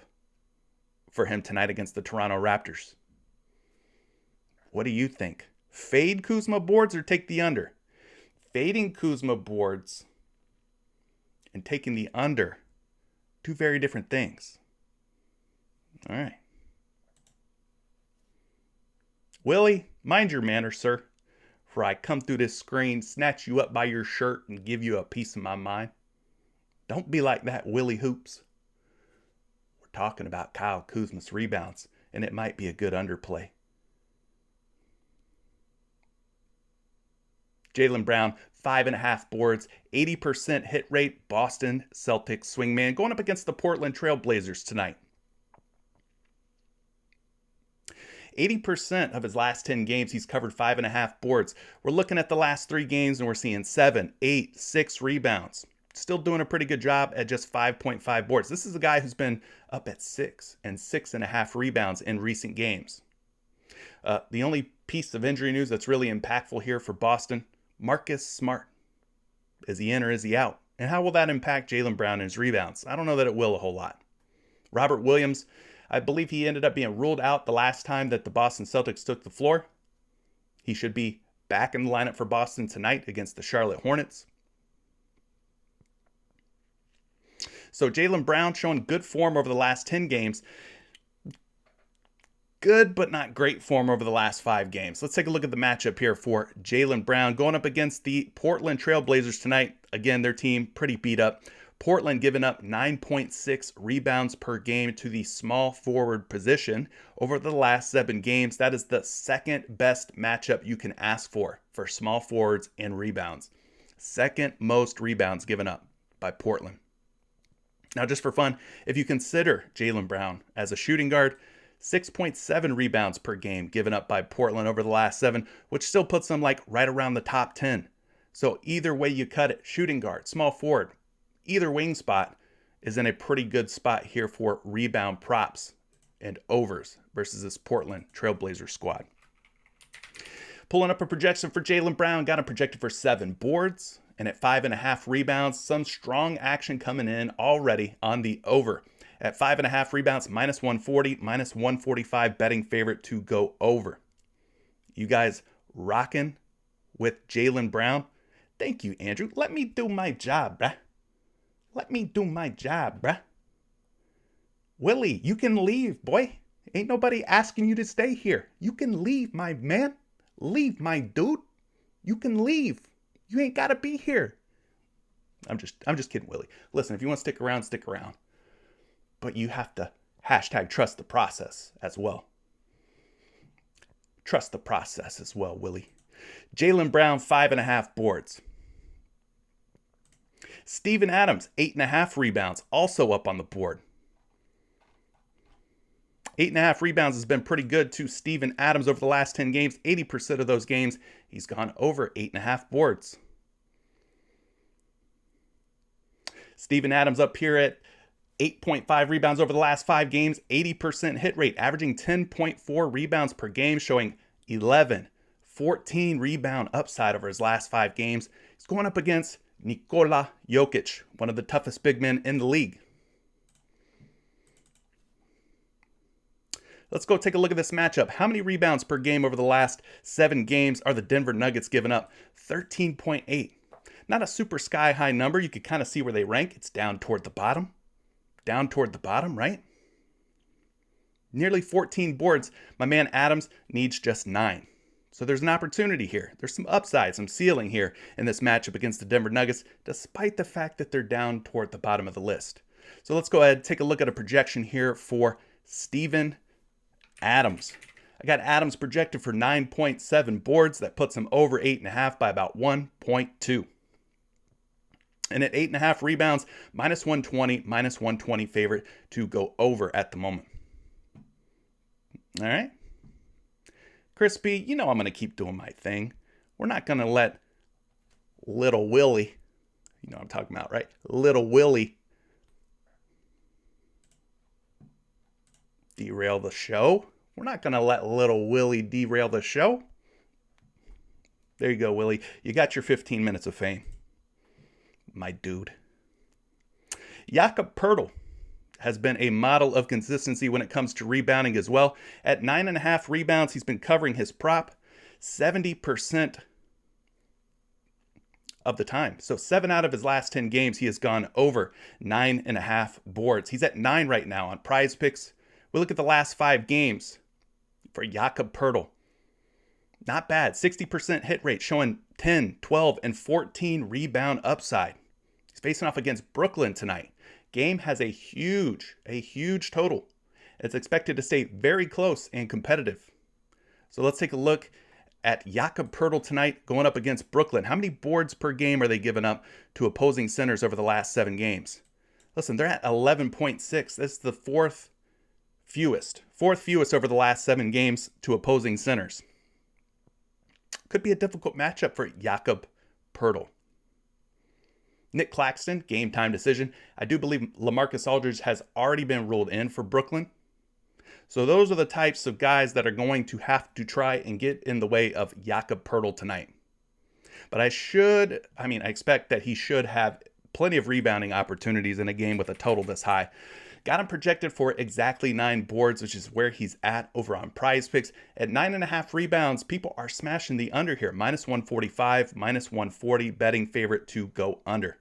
for him tonight against the Toronto Raptors. What do you think? Fade Kuzma boards or take the under? Fading Kuzma boards and taking the under, 2 very different things. All right. Willie, mind your manners, sir, for I come through this screen, snatch you up by your shirt, and give you a piece of my mind. Don't be like that, Willie Hoops. We're talking about Kyle Kuzma's rebounds, and it might be a good underplay. Jaylen Brown, 5.5 boards, 80% hit rate, Boston Celtics swingman, going up against the Portland Trail Blazers tonight. 80% of his last 10 games, he's covered 5.5 boards. We're looking at the last 3 games and we're seeing 7, 8, 6 rebounds. Still doing a pretty good job at just 5.5 boards. This is a guy who's been up at 6 and 6.5 rebounds in recent games. The only piece of injury news that's really impactful here for Boston, Marcus Smart. Is he in or is he out? And how will that impact Jaylen Brown and his rebounds? I don't know that it will a whole lot. Robert Williams, I believe he ended up being ruled out the last time that the Boston Celtics took the floor. He should be back in the lineup for Boston tonight against the Charlotte Hornets. So Jaylen Brown showing good form over the last 10 games. Good, but not great form over the last 5 games. Let's take a look at the matchup here for Jaylen Brown going up against the Portland Trail Blazers tonight. Again, their team pretty beat up. Portland giving up 9.6 rebounds per game to the small forward position over the last 7 games. That is the second best matchup you can ask for small forwards and rebounds. Second most rebounds given up by Portland. Now, just for fun, if you consider Jaylen Brown as a shooting guard, 6.7 rebounds per game given up by Portland over the last 7, which still puts them like right around the top 10. So either way you cut it, shooting guard, small forward, either wing spot is in a pretty good spot here for rebound props and overs versus this Portland Trailblazer squad. Pulling up a projection for Jaylen Brown, got him projected for 7 boards and at 5.5 rebounds. Some strong action coming in already on the over. At 5.5 rebounds, minus 140, minus 145 betting favorite to go over. You guys rocking with Jaylen Brown? Thank you, Andrew. Let me do my job, bruh. Let me do my job, bruh. Willie, you can leave, boy. Ain't nobody asking you to stay here. You can leave, my man. Leave, my dude. You can leave. You ain't gotta be here. I'm just kidding, Willie. Listen, if you want to stick around, stick around. But you have to hashtag trust the process as well. Trust the process as well, Willie. Jaylen Brown, 5.5 boards. Steven Adams, 8.5 rebounds, also up on the board. 8.5 rebounds has been pretty good to Steven Adams over the last 10 games. 80% of those games, he's gone over 8.5 boards. Steven Adams up here at 8.5 rebounds over the last 5 games, 80% hit rate, averaging 10.4 rebounds per game, showing 14 rebound upside over his last 5 games. He's going up against Nikola Jokic, one of the toughest big men in the league. Let's go take a look at this matchup. How many rebounds per game over the last 7 games are the Denver Nuggets giving up? 13.8. Not a super sky high number. You could kind of see where they rank. It's down toward the bottom. Down toward the bottom, right? Nearly 14 boards. My man Adams needs just 9. So there's an opportunity here. There's some upside, some ceiling here in this matchup against the Denver Nuggets, despite the fact that they're down toward the bottom of the list. So let's go ahead and take a look at a projection here for Steven Adams. I got Adams projected for 9.7 boards. That puts him over 8.5 by about 1.2. And at 8.5 rebounds, minus 120, minus 120 favorite to go over at the moment. All right. Crispy, you know I'm going to keep doing my thing. We're not going to let little Willie, you know what I'm talking about, right? Little Willie derail the show. We're not going to let little Willie derail the show. There you go, Willie. You got your 15 minutes of fame, my dude. Jakob Poeltl has been a model of consistency when it comes to rebounding as well. At 9.5 rebounds, he's been covering his prop 70% of the time. So 7 out of his last 10 games, he has gone over 9.5 boards. He's at 9 right now on PrizePicks. We look at the last 5 games for Jakob Poeltl. Not bad. 60% hit rate, showing 10, 12, and 14 rebound upside. He's facing off against Brooklyn tonight. Game has a huge total. It's expected to stay very close and competitive. So let's take a look at Jakob Poeltl tonight going up against Brooklyn. How many boards per game are they giving up to opposing centers over the last 7 games? Listen, they're at 11.6. That's the fourth fewest over the last 7 games to opposing centers. Could be a difficult matchup for Jakob Poeltl. Nick Claxton, game time decision. I do believe LaMarcus Aldridge has already been ruled in for Brooklyn. So those are the types of guys that are going to have to try and get in the way of Jakob Poeltl tonight. But I expect that he should have plenty of rebounding opportunities in a game with a total this high. Got him projected for exactly 9 boards, which is where he's at over on PrizePicks. At 9.5 rebounds, people are smashing the under here. Minus 145, minus 140, betting favorite to go under.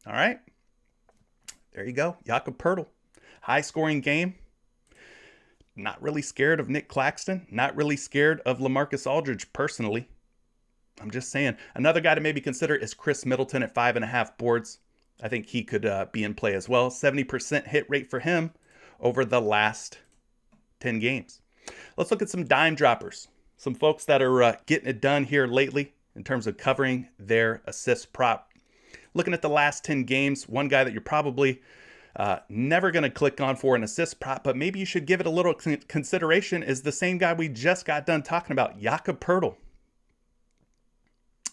All right. There you go. Jakob Poeltl. High scoring game. Not really scared of Nick Claxton. Not really scared of LaMarcus Aldridge personally. I'm just saying. Another guy to maybe consider is Chris Middleton at 5.5 boards. I think he could be in play as well. 70% hit rate for him over the last 10 games. Let's look at some dime droppers. Some folks that are getting it done here lately in terms of covering their assist prop. Looking at the last 10 games, one guy that you're probably never going to click on for an assist prop, but maybe you should give it a little consideration, is the same guy we just got done talking about, Jakob Poeltl.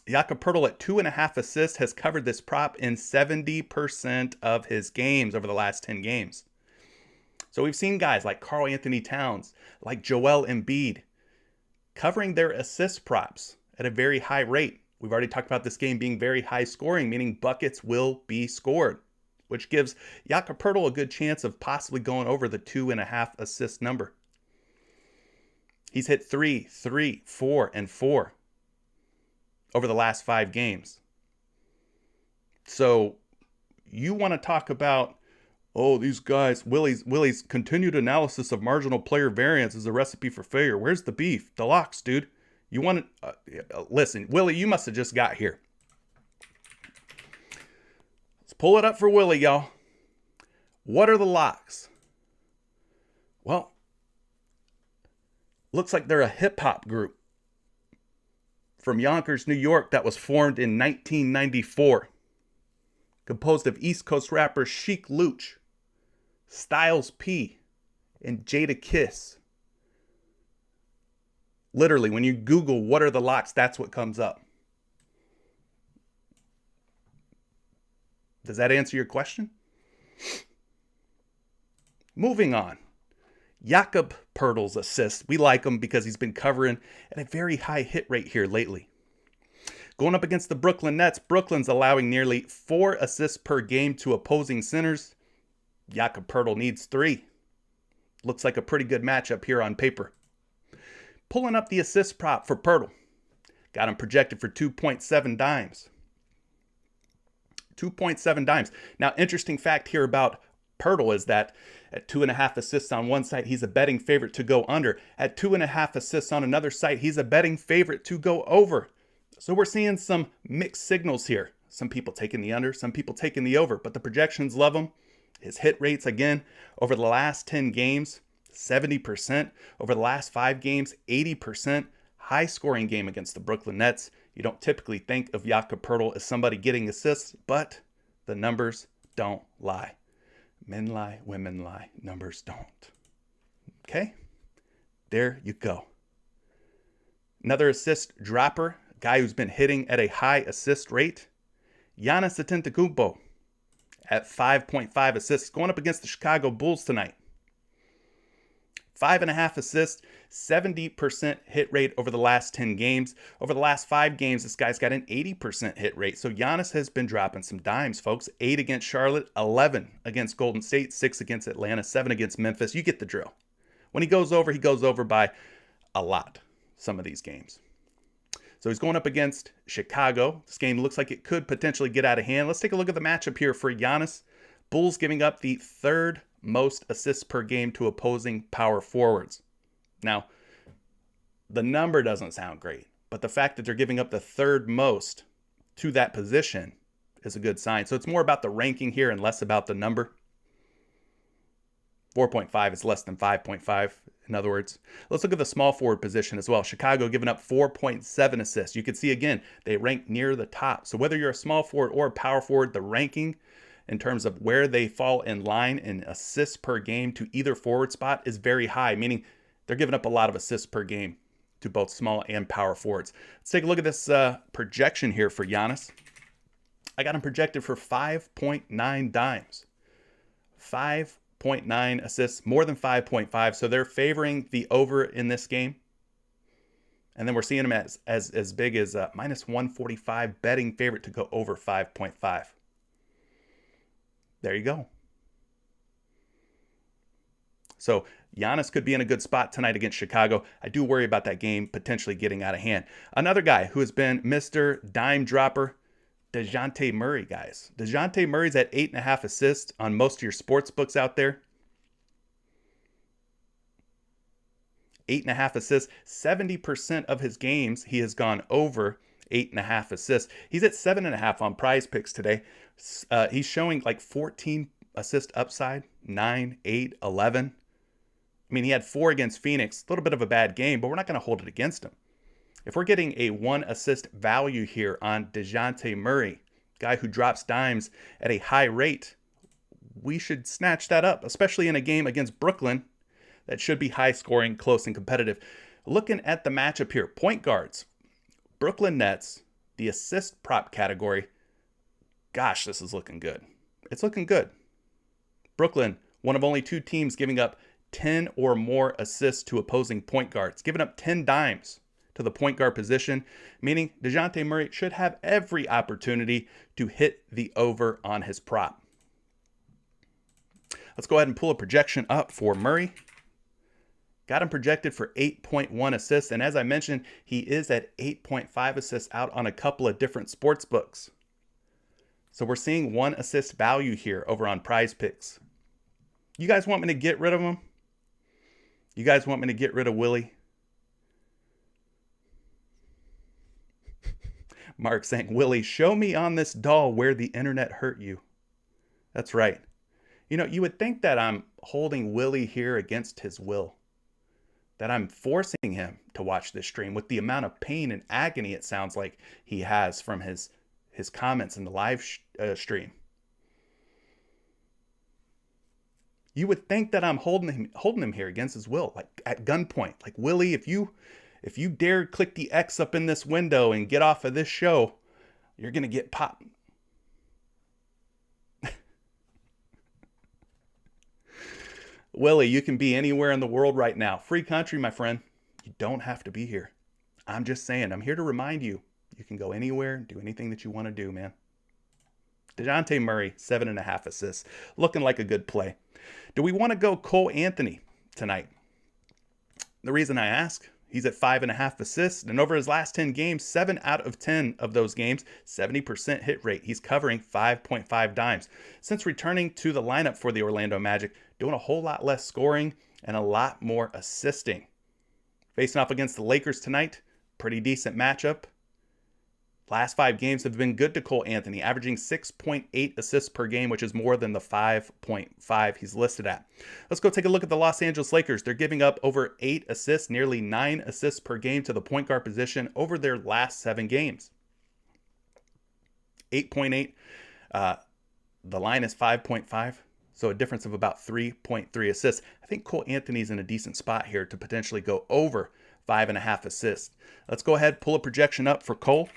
Jakob Poeltl at 2.5 assists has covered this prop in 70% of his games over the last 10 games. So we've seen guys like Karl Anthony Towns, like Joel Embiid, covering their assist props at a very high rate. We've already talked about this game being very high scoring, meaning buckets will be scored, which gives Jakob Poeltl a good chance of possibly going over the 2.5 assist number. He's hit 3, 3, 4, and 4 over the last 5 games. So you want to talk about, these guys, Willie's continued analysis of marginal player variance is a recipe for failure. Where's the beef? The locks, dude. You want to, listen, Willie, you must have just got here. Let's pull it up for Willie, y'all. What are the locks? Well, looks like they're a hip hop group from Yonkers, New York, that was formed in 1994. Composed of East Coast rappers Chic Luch, Styles P, and Jada Kiss. Literally, when you Google what are the locks, that's what comes up. Does that answer your question? Moving on. Jakob Poeltl's assists. We like him because he's been covering at a very high hit rate here lately. Going up against the Brooklyn Nets, Brooklyn's allowing nearly 4 assists per game to opposing centers. Jakob Poeltl needs 3. Looks like a pretty good matchup here on paper. Pulling up the assist prop for Poeltl. Got him projected for 2.7 dimes. 2.7 dimes. Now, interesting fact here about Poeltl is that at 2.5 assists on one site, he's a betting favorite to go under. At 2.5 assists on another site, he's a betting favorite to go over. So we're seeing some mixed signals here. Some people taking the under, some people taking the over, but the projections love him. His hit rates, again, over the last 10 games, 70%. Over the last 5 games, 80%. High scoring game against the Brooklyn Nets. You don't typically think of Jakob Poeltl as somebody getting assists, but the numbers don't lie. Men lie, women lie, numbers don't. Okay? There you go. Another assist dropper, a guy who's been hitting at a high assist rate. Giannis Antetokounmpo at 5.5 assists, going up against the Chicago Bulls tonight. 5.5 assists, 70% hit rate over the last 10 games. Over the last 5 games, this guy's got an 80% hit rate. So Giannis has been dropping some dimes, folks. 8 against Charlotte, 11 against Golden State, 6 against Atlanta, 7 against Memphis. You get the drill. When he goes over by a lot, some of these games. So he's going up against Chicago. This game looks like it could potentially get out of hand. Let's take a look at the matchup here for Giannis. Bulls giving up the 3rd most assists per game to opposing power forwards. Now, the number doesn't sound great, but the fact that they're giving up the 3rd most to that position is a good sign. So it's more about the ranking here and less about the number. 4.5 is less than 5.5. in other words. Let's look at the small forward position as well. Chicago giving up 4.7 assists. You can see, again, they rank near the top. So whether you're a small forward or a power forward, the ranking in terms of where they fall in line in assists per game to either forward spot is very high, meaning they're giving up a lot of assists per game to both small and power forwards. Let's take a look at this projection here for Giannis. I got him projected for 5.9 dimes. 5.9 assists, more than 5.5. So they're favoring the over in this game. And then we're seeing him as big as minus 145 betting favorite to go over 5.5. There you go. So Giannis could be in a good spot tonight against Chicago. I do worry about that game potentially getting out of hand. Another guy who has been Mr. Dime Dropper, DeJounte Murray, guys. DeJounte Murray's at 8.5 assists on most of your sports books out there. 8.5 assists. 70% of his games, he has gone over 8.5 assists. He's at 7.5 on PrizePicks today. He's showing like 14 assist upside, 9, 8, 11. I mean, he had 4 against Phoenix. A little bit of a bad game, but we're not going to hold it against him. If we're getting a 1 assist value here on DeJounte Murray, guy who drops dimes at a high rate, we should snatch that up, especially in a game against Brooklyn that should be high scoring, close, and competitive. Looking at the matchup here, point guards, Brooklyn Nets, the assist prop category. Gosh, this is looking good. It's looking good. Brooklyn, one of only 2 teams giving up 10 or more assists to opposing point guards, giving up 10 dimes to the point guard position, meaning DeJounte Murray should have every opportunity to hit the over on his prop. Let's go ahead and pull a projection up for Murray. Got him projected for 8.1 assists, and as I mentioned, he is at 8.5 assists out on a couple of different sports books. So we're seeing 1 assist value here over on PrizePicks. You guys want me to get rid of him? You guys want me to get rid of Willie? Mark saying, Willie, show me on this doll where the internet hurt you. That's right. You know, you would think that I'm holding Willie here against his will, that I'm forcing him to watch this stream with the amount of pain and agony it sounds like he has from his comments in the live stream. You would think that I'm holding him here against his will, like at gunpoint. Like, Willie, if you dare click the X up in this window and get off of this show, you're going to get popped. Willie, you can be anywhere in the world right now. Free country, my friend. You don't have to be here. I'm just saying, I'm here to remind you, you can go anywhere and do anything that you want to do, man. DeJounte Murray, 7.5 assists. Looking like a good play. Do we want to go Cole Anthony tonight? The reason I ask, he's at 5.5 assists, and over his last 10 games, 7 out of 10 of those games, 70% hit rate. He's covering 5.5 dimes. Since returning to the lineup for the Orlando Magic, doing a whole lot less scoring and a lot more assisting. Facing off against the Lakers tonight, pretty decent matchup. Last 5 games have been good to Cole Anthony, averaging 6.8 assists per game, which is more than the 5.5 he's listed at. Let's go take a look at the Los Angeles Lakers. They're giving up over 8 assists, nearly 9 assists per game to the point guard position over their last 7 games. 8.8. The line is 5.5. So a difference of about 3.3 assists. I think Cole Anthony's in a decent spot here to potentially go over 5.5 assists. Let's go ahead, pull a projection up for Cole.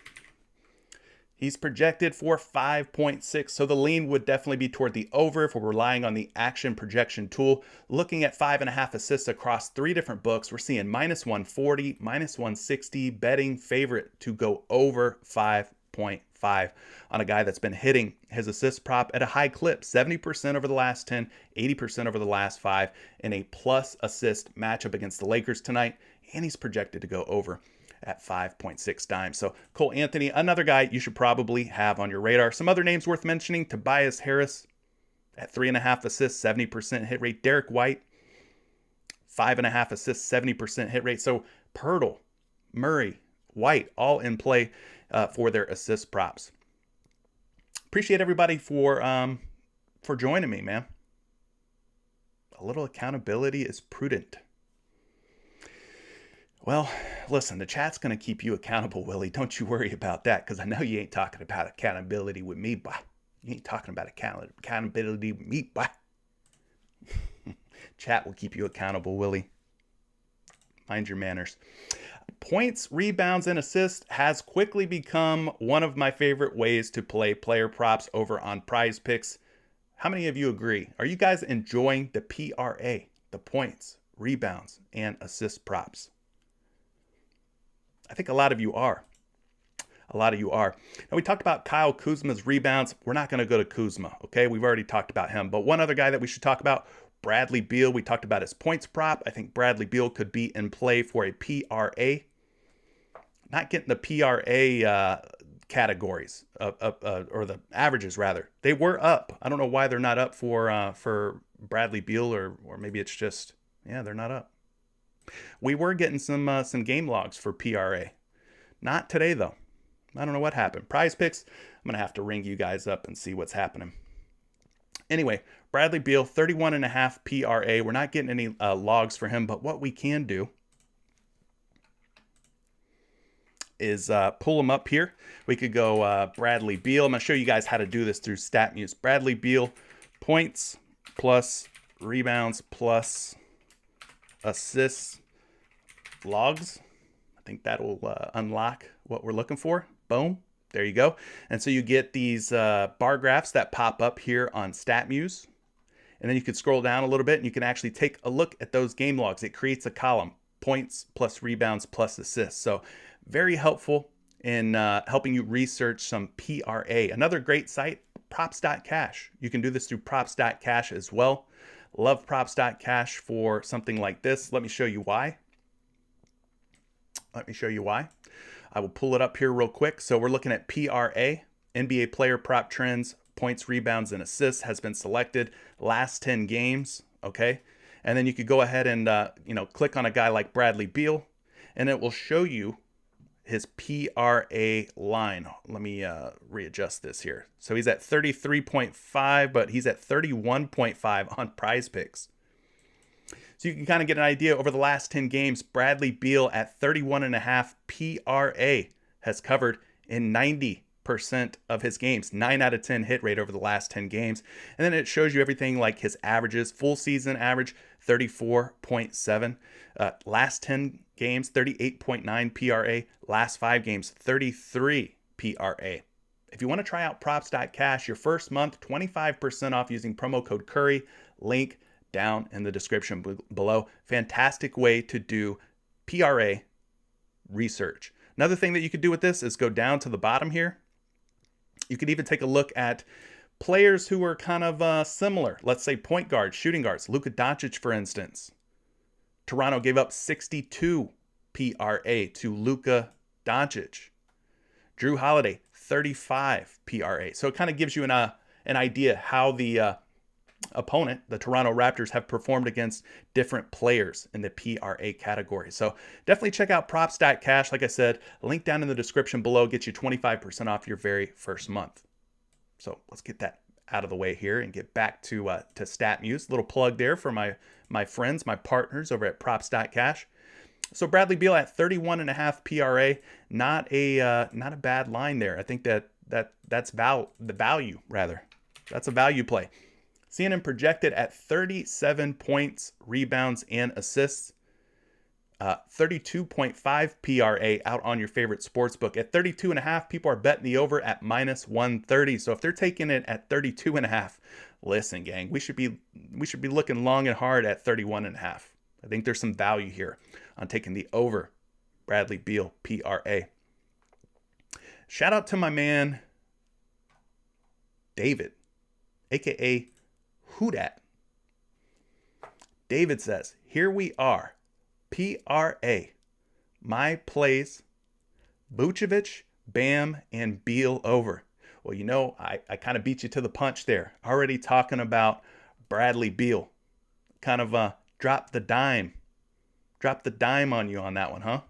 He's projected for 5.6, so the lean would definitely be toward the over if we're relying on the action projection tool. Looking at 5.5 assists across 3 different books, we're seeing minus 140, minus 160, betting favorite to go over 5.5 on a guy that's been hitting his assist prop at a high clip, 70% over the last 10, 80% over the last 5, in a plus assist matchup against the Lakers tonight, and he's projected to go over at 5.6 dimes. So Cole Anthony, another guy you should probably have on your radar. Some other names worth mentioning: Tobias Harris at 3.5 assists, 70% hit rate. Derek White, 5.5 assists, 70% hit rate. So Pirtle, Murray, White, all in play for their assist props. Appreciate everybody for joining me, man. A little accountability is prudent. Well, listen, the chat's going to keep you accountable, Willie. Don't you worry about that, because I know you ain't talking about accountability with me, boy. You ain't talking about accountability with me, boy. Chat will keep you accountable, Willie. Mind your manners. Points, rebounds, and assists has quickly become one of my favorite ways to play player props over on PrizePicks. How many of you agree? Are you guys enjoying the PRA, the points, rebounds, and assist props? I think a lot of you are. A lot of you are. Now, we talked about Kyle Kuzma's rebounds. We're not going to go to Kuzma, okay? We've already talked about him. But one other guy that we should talk about, Bradley Beal. We talked about his points prop. I think Bradley Beal could be in play for a PRA. Not getting the PRA categories, or the averages, rather. They were up. I don't know why they're not up for Bradley Beal, or maybe it's just, yeah, they're not up. We were getting some game logs for PRA. Not today, though. I don't know what happened. PrizePicks, I'm going to have to ring you guys up and see what's happening. Anyway, Bradley Beal, 31.5 PRA. We're not getting any logs for him, but what we can do is pull him up here. We could go Bradley Beal. I'm going to show you guys how to do this through StatMuse. Bradley Beal, points plus rebounds plus assists logs. I think that will unlock what we're looking for. Boom. There you go. And so you get these bar graphs that pop up here on StatMuse. And then you can scroll down a little bit and you can actually take a look at those game logs. It creates a column, points plus rebounds plus assists. So very helpful in helping you research some PRA. Another great site, props.cash. You can do this through props.cash as well. Love props.cash for something like this. Let me show you why. I will pull it up here real quick. So we're looking at PRA, NBA player prop trends, points, rebounds, and assists has been selected. Last 10 games, okay? And then you could go ahead and click on a guy like Bradley Beal, and it will show you his PRA line. Let me readjust this here. So he's at 33.5, but he's at 31.5 on PrizePicks. So you can kind of get an idea over the last 10 games. Bradley Beal at 31.5 PRA has covered in 90% of his games. 9 out of 10 hit rate over the last 10 games. And then it shows you everything like his averages. Full season average, 34.7. Last 10 games, 38.9 PRA. Last 5 games, 33 PRA. If you want to try out props.cash, your first month, 25% off using promo code Curry. Link down in the description below. Fantastic way to do PRA research. Another thing that you could do with this is go down to the bottom here. You could even take a look at players who are kind of similar. Let's say point guards, shooting guards. Luka Doncic, for instance. Toronto gave up 62 PRA to Luka Doncic. Drew Holiday, 35 PRA. So it kind of gives you an idea how the opponent, the Toronto Raptors, have performed against different players in the PRA category. So definitely check out props.cash. Like I said, link down in the description below, gets you 25% off your very first month. So let's get that out of the way here and get back to StatMuse. Little plug there for my friends, my partners over at props.cash. So Bradley Beal at 31.5 PRA, not a bad line there. I think that's the value rather. That's a value play. Seeing him projected at 37 points, rebounds, and assists. 32.5 PRA out on your favorite sportsbook. At 32.5, people are betting the over at minus 130. So if they're taking it at 32.5, listen, gang, we should be looking long and hard at 31.5. I think there's some value here on taking the over. Bradley Beal, PRA. Shout out to my man, David, aka Who Dat. David says, here we are. PRA. My plays, Vucevic, Bam, and Beal over. Well, I kind of beat you to the punch there. Already talking about Bradley Beal. Kind of dropped the dime. Dropped the dime on you on that one, huh?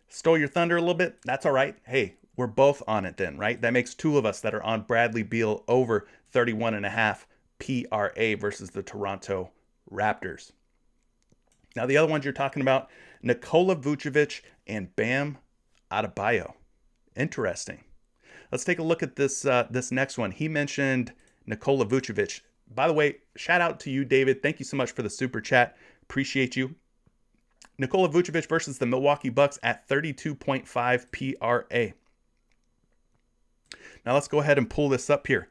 Stole your thunder a little bit? That's all right. Hey, we're both on it then, right? That makes two of us that are on Bradley Beal over 31.5 PRA versus the Toronto Raptors. Now, the other ones you're talking about, Nikola Vucevic and Bam Adebayo. Interesting. Let's take a look at this this next one. He mentioned Nikola Vucevic. By the way, shout out to you, David. Thank you so much for the super chat. Appreciate you. Nikola Vucevic versus the Milwaukee Bucks at 32.5 PRA. Now let's go ahead and pull this up here.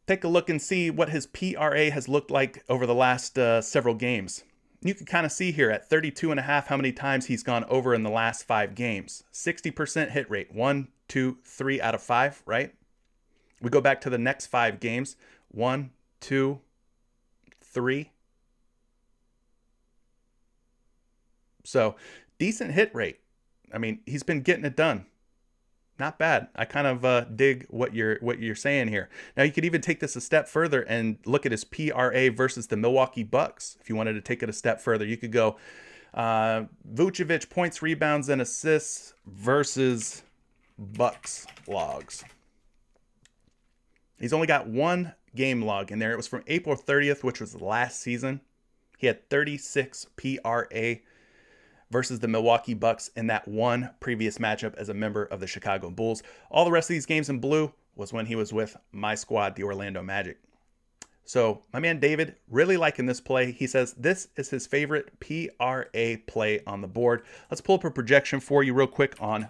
Take a look and see what his PRA has looked like over the last several games. You can kind of see here at 32.5 how many times he's gone over in the last 5 games. 60% hit rate. 1, 2, 3 out of 5, right? We go back to the next 5 games. 1, 2, 3. So decent hit rate. I mean, he's been getting it done. Not bad. I kind of dig what you're saying here. Now you could even take this a step further and look at his PRA versus the Milwaukee Bucks. If you wanted to take it a step further, you could go Vucevic points, rebounds, and assists versus Bucks logs. He's only got 1 game log in there. It was from April 30th, which was last season. He had 36 PRA versus the Milwaukee Bucks in that one previous matchup as a member of the Chicago Bulls. All the rest of these games in blue was when he was with my squad, the Orlando Magic. So my man David, really liking this play. He says this is his favorite PRA play on the board. Let's pull up a projection for you real quick on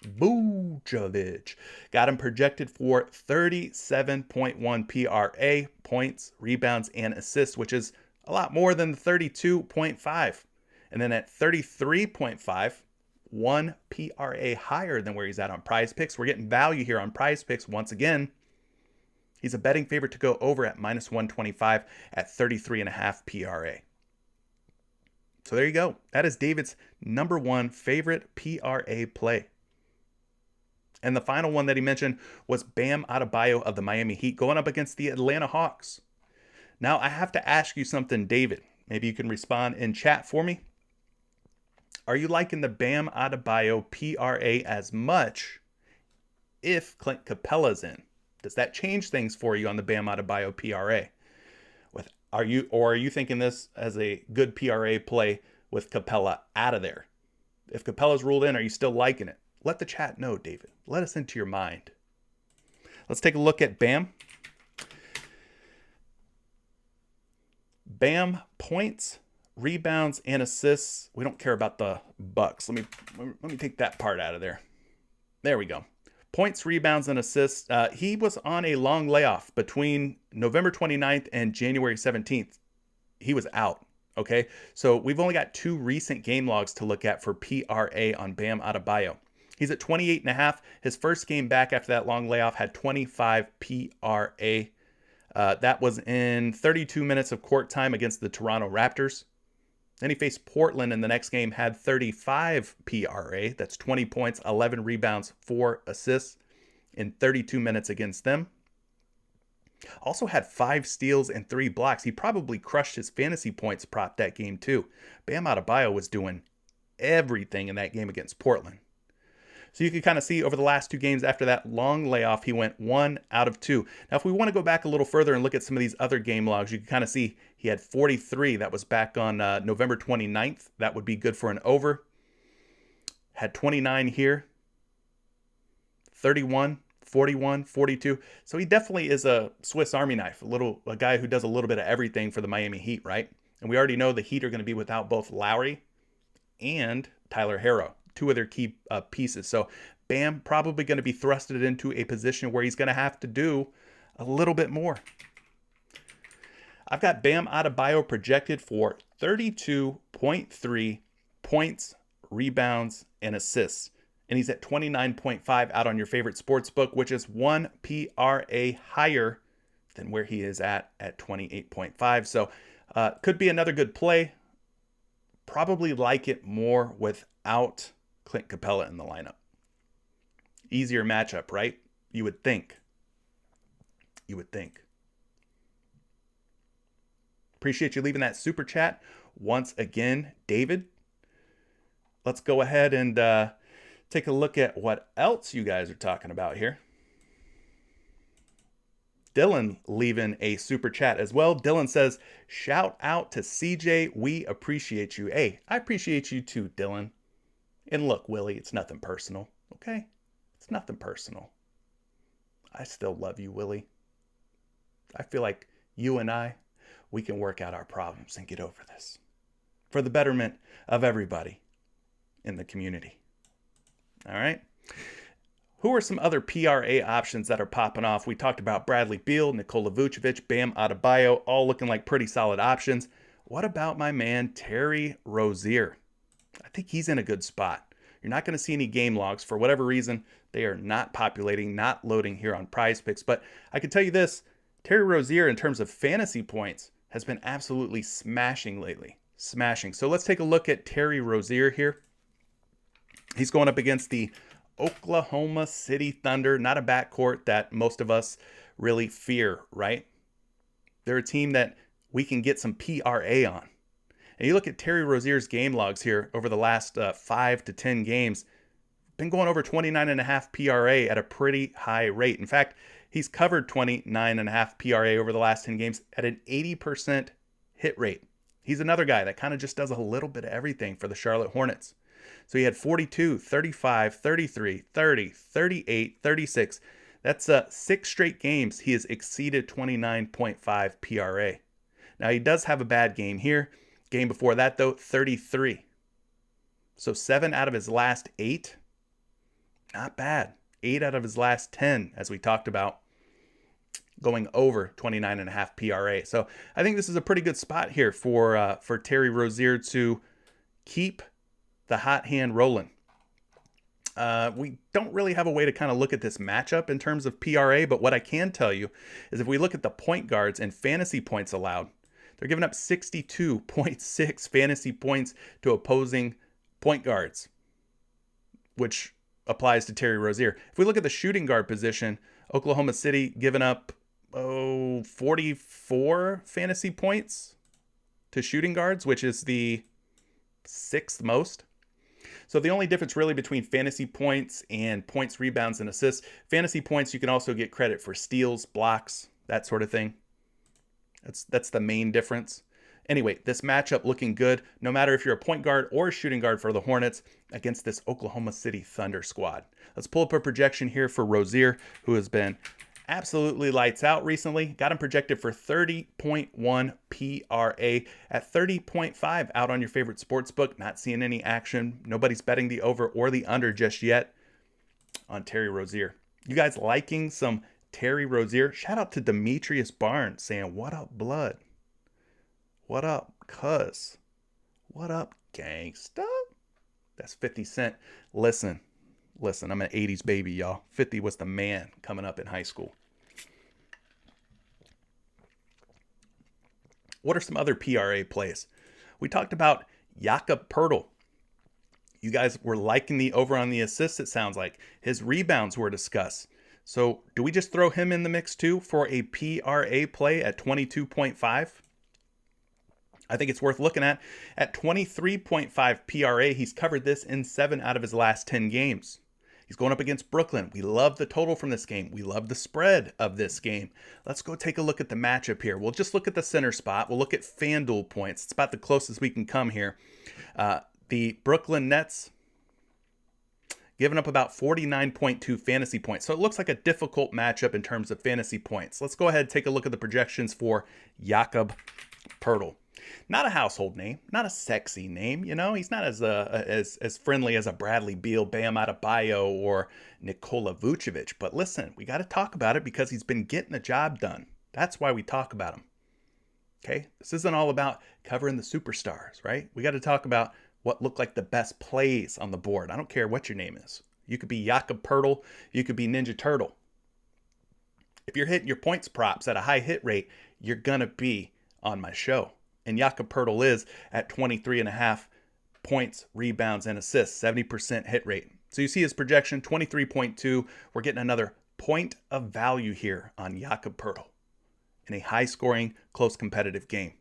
Vucevic. Got him projected for 37.1 PRA, points, rebounds, and assists, which is a lot more than the 32.5. And then at 33.5, 1 PRA higher than where he's at on PrizePicks. We're getting value here on PrizePicks once again. He's a betting favorite to go over at minus 125 at 33.5 PRA. So there you go. That is David's number 1 favorite PRA play. And the final one that he mentioned was Bam Adebayo of the Miami Heat going up against the Atlanta Hawks. Now I have to ask you something, David. Maybe you can respond in chat for me. Are you liking the Bam Adebayo PRA as much if Clint Capella's in? Does that change things for you on the Bam Adebayo PRA? Are you thinking this as a good PRA play with Capella out of there? If Capella's ruled in, are you still liking it? Let the chat know, David. Let us into your mind. Let's take a look at Bam. Bam points, rebounds, and assists. We don't care about the Bucks. Let me take that part out of there. There we go. Points, rebounds, and assists. He was on a long layoff between November 29th and January 17th. He was out. Okay, so we've only got 2 recent game logs to look at for PRA on Bam Adebayo. He's at 28.5. His first game back after that long layoff had 25 PRA. That was in 32 minutes of court time against the Toronto Raptors. Then he faced Portland in the next game, had 35 PRA. That's 20 points, 11 rebounds, 4 assists in 32 minutes against them. Also had 5 steals and 3 blocks. He probably crushed his fantasy points prop that game too. Bam Adebayo was doing everything in that game against Portland. So you can kind of see over the last 2 games after that long layoff, he went 1 out of 2. Now, if we want to go back a little further and look at some of these other game logs, you can kind of see he had 43. That was back on November 29th. That would be good for an over. Had 29 here. 31, 41, 42. So he definitely is a Swiss Army knife, a guy who does a little bit of everything for the Miami Heat, right? And we already know the Heat are going to be without both Lowry and Tyler Herro, 2 of their key pieces. So Bam probably going to be thrusted into a position where he's going to have to do a little bit more. I've got Bam Adebayo projected for 32.3 points, rebounds, and assists. And he's at 29.5 out on your favorite sports book, which is 1 PRA higher than where he is at 28.5. So could be another good play. Probably like it more without Clint Capella in the lineup. Easier matchup, right? You would think. You would think. Appreciate you leaving that super chat once again, David. Let's go ahead and take a look at what else you guys are talking about here. Dylan leaving a super chat as well. Dylan says, shout out to CJ. We appreciate you. Hey, I appreciate you too, Dylan. And look, Willie, it's nothing personal, okay? It's nothing personal. I still love you, Willie. I feel like you and I, we can work out our problems and get over this for the betterment of everybody in the community. All right? Who are some other PRA options that are popping off? We talked about Bradley Beal, Nikola Vucevic, Bam Adebayo, all looking like pretty solid options. What about my man Terry Rozier? I think he's in a good spot. You're not going to see any game logs. For whatever reason, they are not populating, not loading here on PrizePicks. But I can tell you this, Terry Rozier, in terms of fantasy points, has been absolutely smashing lately. Smashing. So let's take a look at Terry Rozier here. He's going up against the Oklahoma City Thunder, not a backcourt that most of us really fear, right? They're a team that we can get some PRA on. And you look at Terry Rozier's game logs here over the last 5 to 10 games, been going over 29.5 PRA at a pretty high rate. In fact, he's covered 29.5 PRA over the last 10 games at an 80% hit rate. He's another guy that kind of just does a little bit of everything for the Charlotte Hornets. So he had 42, 35, 33, 30, 38, 36. That's 6 straight games he has exceeded 29.5 PRA. Now he does have a bad game here. Game before that though, 33. So 7 out of his last 8. Not bad. 8 out of his last 10, as we talked about, going over 29.5 PRA. So I think this is a pretty good spot here for Terry Rozier to keep the hot hand rolling. We don't really have a way to kind of look at this matchup in terms of PRA, but what I can tell you is if we look at the point guards and fantasy points allowed, they're giving up 62.6 fantasy points to opposing point guards, which applies to Terry Rozier. If we look at the shooting guard position, Oklahoma City giving up 44 fantasy points to shooting guards, which is the 6th most. So the only difference really between fantasy points and points, rebounds, and assists, fantasy points, you can also get credit for steals, blocks, that sort of thing. That's the main difference. Anyway, this matchup looking good, no matter if you're a point guard or a shooting guard for the Hornets against this Oklahoma City Thunder squad. Let's pull up a projection here for Rozier, who has been absolutely lights out recently. Got him projected for 30.1 PRA at 30.5 out on your favorite sports book. Not seeing any action. Nobody's betting the over or the under just yet on Terry Rozier. You guys liking some Terry Rozier? Shout out to Demetrius Barnes saying, what up, blood? What up, cuz? What up, gangsta? That's 50 Cent. Listen, I'm an 80s baby, y'all. 50 was the man coming up in high school. What are some other PRA plays? We talked about Jakob Poeltl. You guys were liking the over on the assists, it sounds like. His rebounds were discussed. So do we just throw him in the mix too for a PRA play at 22.5? I think it's worth looking at. At 23.5 PRA, he's covered this in 7 out of his last 10 games. He's going up against Brooklyn. We love the total from this game. We love the spread of this game. Let's go take a look at the matchup here. We'll just look at the center spot. We'll look at FanDuel points. It's about the closest we can come here. The Brooklyn Nets giving up about 49.2 fantasy points. So it looks like a difficult matchup in terms of fantasy points. Let's go ahead and take a look at the projections for Jakob Poeltl. Not a household name, not a sexy name, you know. He's not as friendly as a Bradley Beal, Bam Adebayo, or Nikola Vucevic. But listen, we got to talk about it because he's been getting the job done. That's why we talk about him. Okay, this isn't all about covering the superstars, right? We got to talk about what look like the best plays on the board. I don't care what your name is. You could be Jakob Poeltl, you could be Ninja Turtle. If you're hitting your points props at a high hit rate, you're gonna be on my show. And Jakob Poeltl is at 23.5 points, rebounds, and assists, 70% hit rate. So you see his projection, 23.2. We're getting another point of value here on Jakob Poeltl in a high-scoring, close competitive game.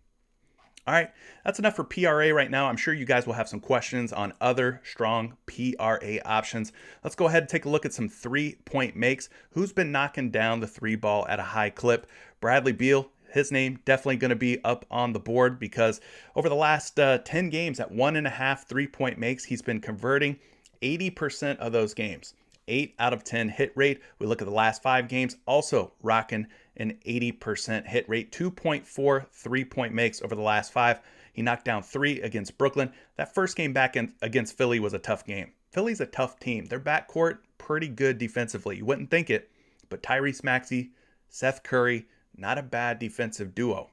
All right, that's enough for PRA right now. I'm sure you guys will have some questions on other strong PRA options. Let's go ahead and take a look at some 3-point makes. Who's been knocking down the three ball at a high clip? Bradley Beal, his name definitely going to be up on the board because over the last 10 games at 1.5 3-point makes, he's been converting 80% of those games. 8 out of 10 hit rate. We look at the last 5 games, also rocking an 80% hit rate. 2.4 3-point makes over the last 5. He knocked down 3 against Brooklyn. That first game back against Philly was a tough game. Philly's a tough team. Their backcourt, pretty good defensively. You wouldn't think it, but Tyrese Maxey, Seth Curry, not a bad defensive duo.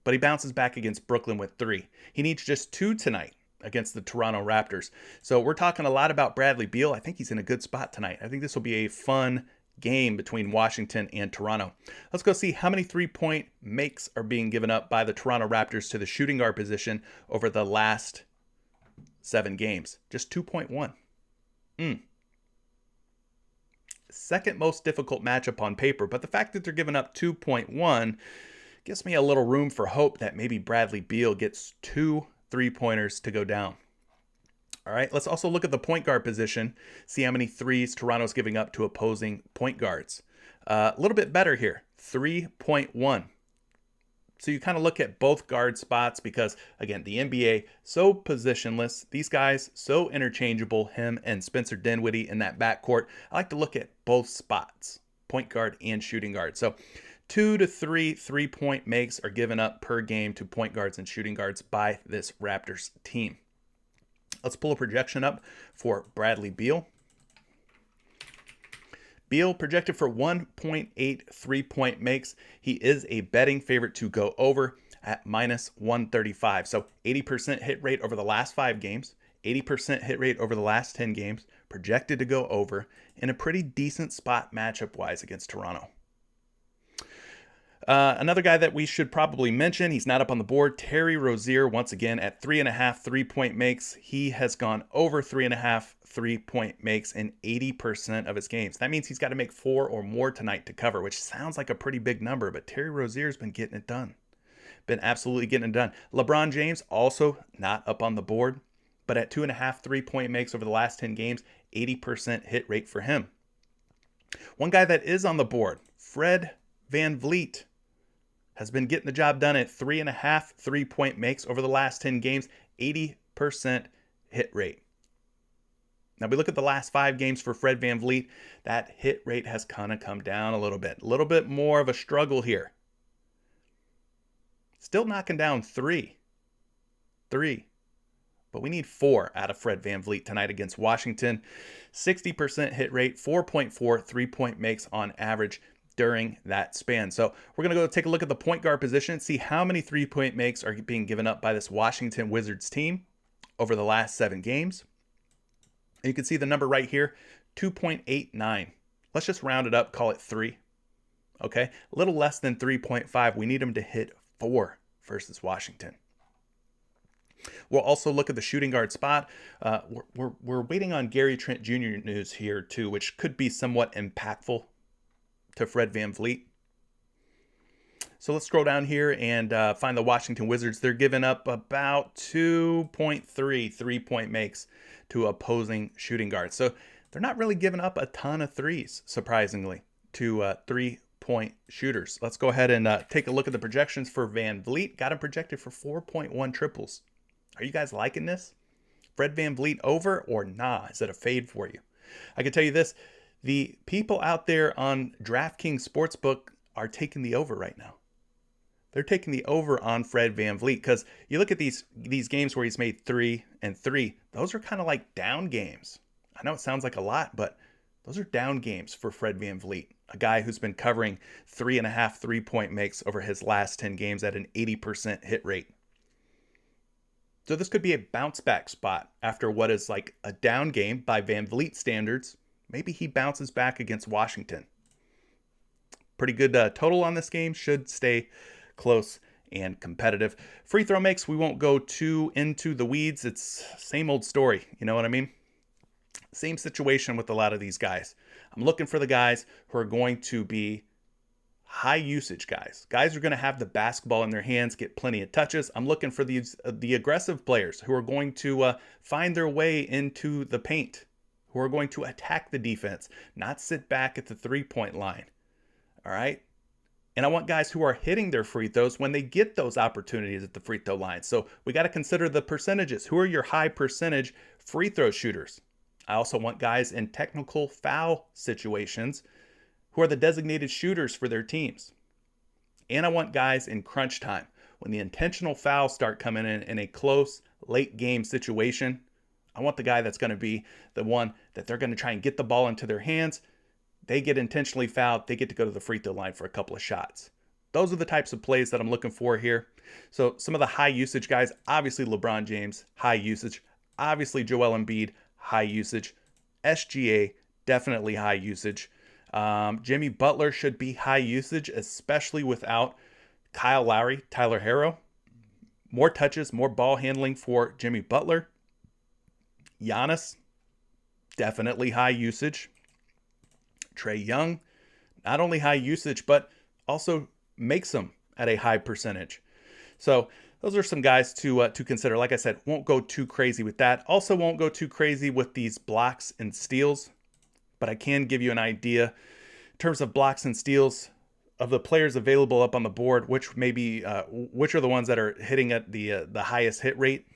But he bounces back against Brooklyn with 3. He needs just 2 tonight against the Toronto Raptors. So we're talking a lot about Bradley Beal. I think he's in a good spot tonight. I think this will be a fun game between Washington and Toronto. Let's go see how many 3-point makes are being given up by the Toronto Raptors to the shooting guard position over the last 7 games. Just 2.1. Second most difficult matchup on paper, but the fact that they're giving up 2.1 gives me a little room for hope that maybe Bradley Beal gets 2 3-pointers to go down. All right, let's also look at the point guard position, see how many threes Toronto's giving up to opposing point guards. A little bit better here, 3.1. So you kind of look at both guard spots because, again, the NBA, so positionless. These guys, so interchangeable, him and Spencer Dinwiddie in that backcourt. I like to look at both spots, point guard and shooting guard. So 2 to 3 3-point makes are given up per game to point guards and shooting guards by this Raptors team. Let's pull a projection up for Bradley Beal. Beal projected for 1.8 3-point makes. He is a betting favorite to go over at minus 135. So 80% hit rate over the last 5 games, 80% hit rate over the last 10 games, projected to go over in a pretty decent spot matchup-wise against Toronto. Another guy that we should probably mention, he's not up on the board, Terry Rozier, once again at 3.5 3-point makes. He has gone over 3.5 3-point makes in 80% of his games. That means he's got to make 4 or more tonight to cover, which sounds like a pretty big number, but Terry Rozier's been getting it done. Been absolutely getting it done. LeBron James also not up on the board, but at 2.5 3-point makes over the last 10 games, 80% hit rate for him. One guy that is on the board, Fred VanVleet, has been getting the job done at 3.5 3-point makes over the last 10 games, 80% hit rate. Now we look at the last 5 games for Fred VanVleet, that hit rate has kind of come down a little bit more of a struggle here. Still knocking down 3, but we need 4 out of Fred VanVleet tonight against Washington. 60% hit rate, 4.4 3-point makes on average during that span. So we're going to go take a look at the point guard position, see how many 3-point makes are being given up by this Washington Wizards team over the last 7 games. And you can see the number right here, 2.89. Let's just round it up, call it 3. Okay, a little less than 3.5. We need them to hit 4 versus Washington. We'll also look at the shooting guard spot. We're waiting on Gary Trent Jr. news here too, which could be somewhat impactful to Fred VanVleet. So let's scroll down here and find the Washington Wizards. They're giving up about 2.3 3-point makes to opposing shooting guards. So they're not really giving up a ton of threes, surprisingly, to 3-point shooters. Let's go ahead and take a look at the projections for VanVleet. Got him projected for 4.1 triples. Are you guys liking this? Fred VanVleet over or nah? Is it a fade for you? I can tell you this. The people out there on DraftKings Sportsbook are taking the over right now. They're taking the over on Fred VanVleet because you look at these games where he's made 3 and 3. Those are kind of like down games. I know it sounds like a lot, but those are down games for Fred VanVleet, a guy who's been covering 3.5 3-point makes over his last 10 games at an 80% hit rate. So this could be a bounce back spot after what is like a down game by VanVleet standards. Maybe he bounces back against Washington. Pretty good total on this game. Should stay close and competitive. Free throw makes, we won't go too into the weeds. It's same old story. You know what I mean? Same situation with a lot of these guys. I'm looking for the guys who are going to be high usage guys. Guys are going to have the basketball in their hands, get plenty of touches. I'm looking for the aggressive players who are going to find their way into the paint, who are going to attack the defense, not sit back at the three-point line. All right? And I want guys who are hitting their free throws when they get those opportunities at the free throw line. So we got to consider the percentages. Who are your high percentage free throw shooters? I also want guys in technical foul situations who are the designated shooters for their teams. And I want guys in crunch time. When the intentional fouls start coming in a close, late game situation, I want the guy that's going to be the one that they're going to try and get the ball into their hands. They get intentionally fouled. They get to go to the free throw line for a couple of shots. Those are the types of plays that I'm looking for here. So some of the high usage guys, obviously LeBron James, high usage. Obviously Joel Embiid, high usage. SGA, definitely high usage. Jimmy Butler should be high usage, especially without Kyle Lowry, Tyler Herro. More touches, more ball handling for Jimmy Butler. Giannis, definitely high usage. Trae Young, not only high usage, but also makes them at a high percentage. So those are some guys to consider. Like I said, won't go too crazy with that. Also won't go too crazy with these blocks and steals, but I can give you an idea in terms of blocks and steals of the players available up on the board, which are the ones that are hitting at the highest hit rate.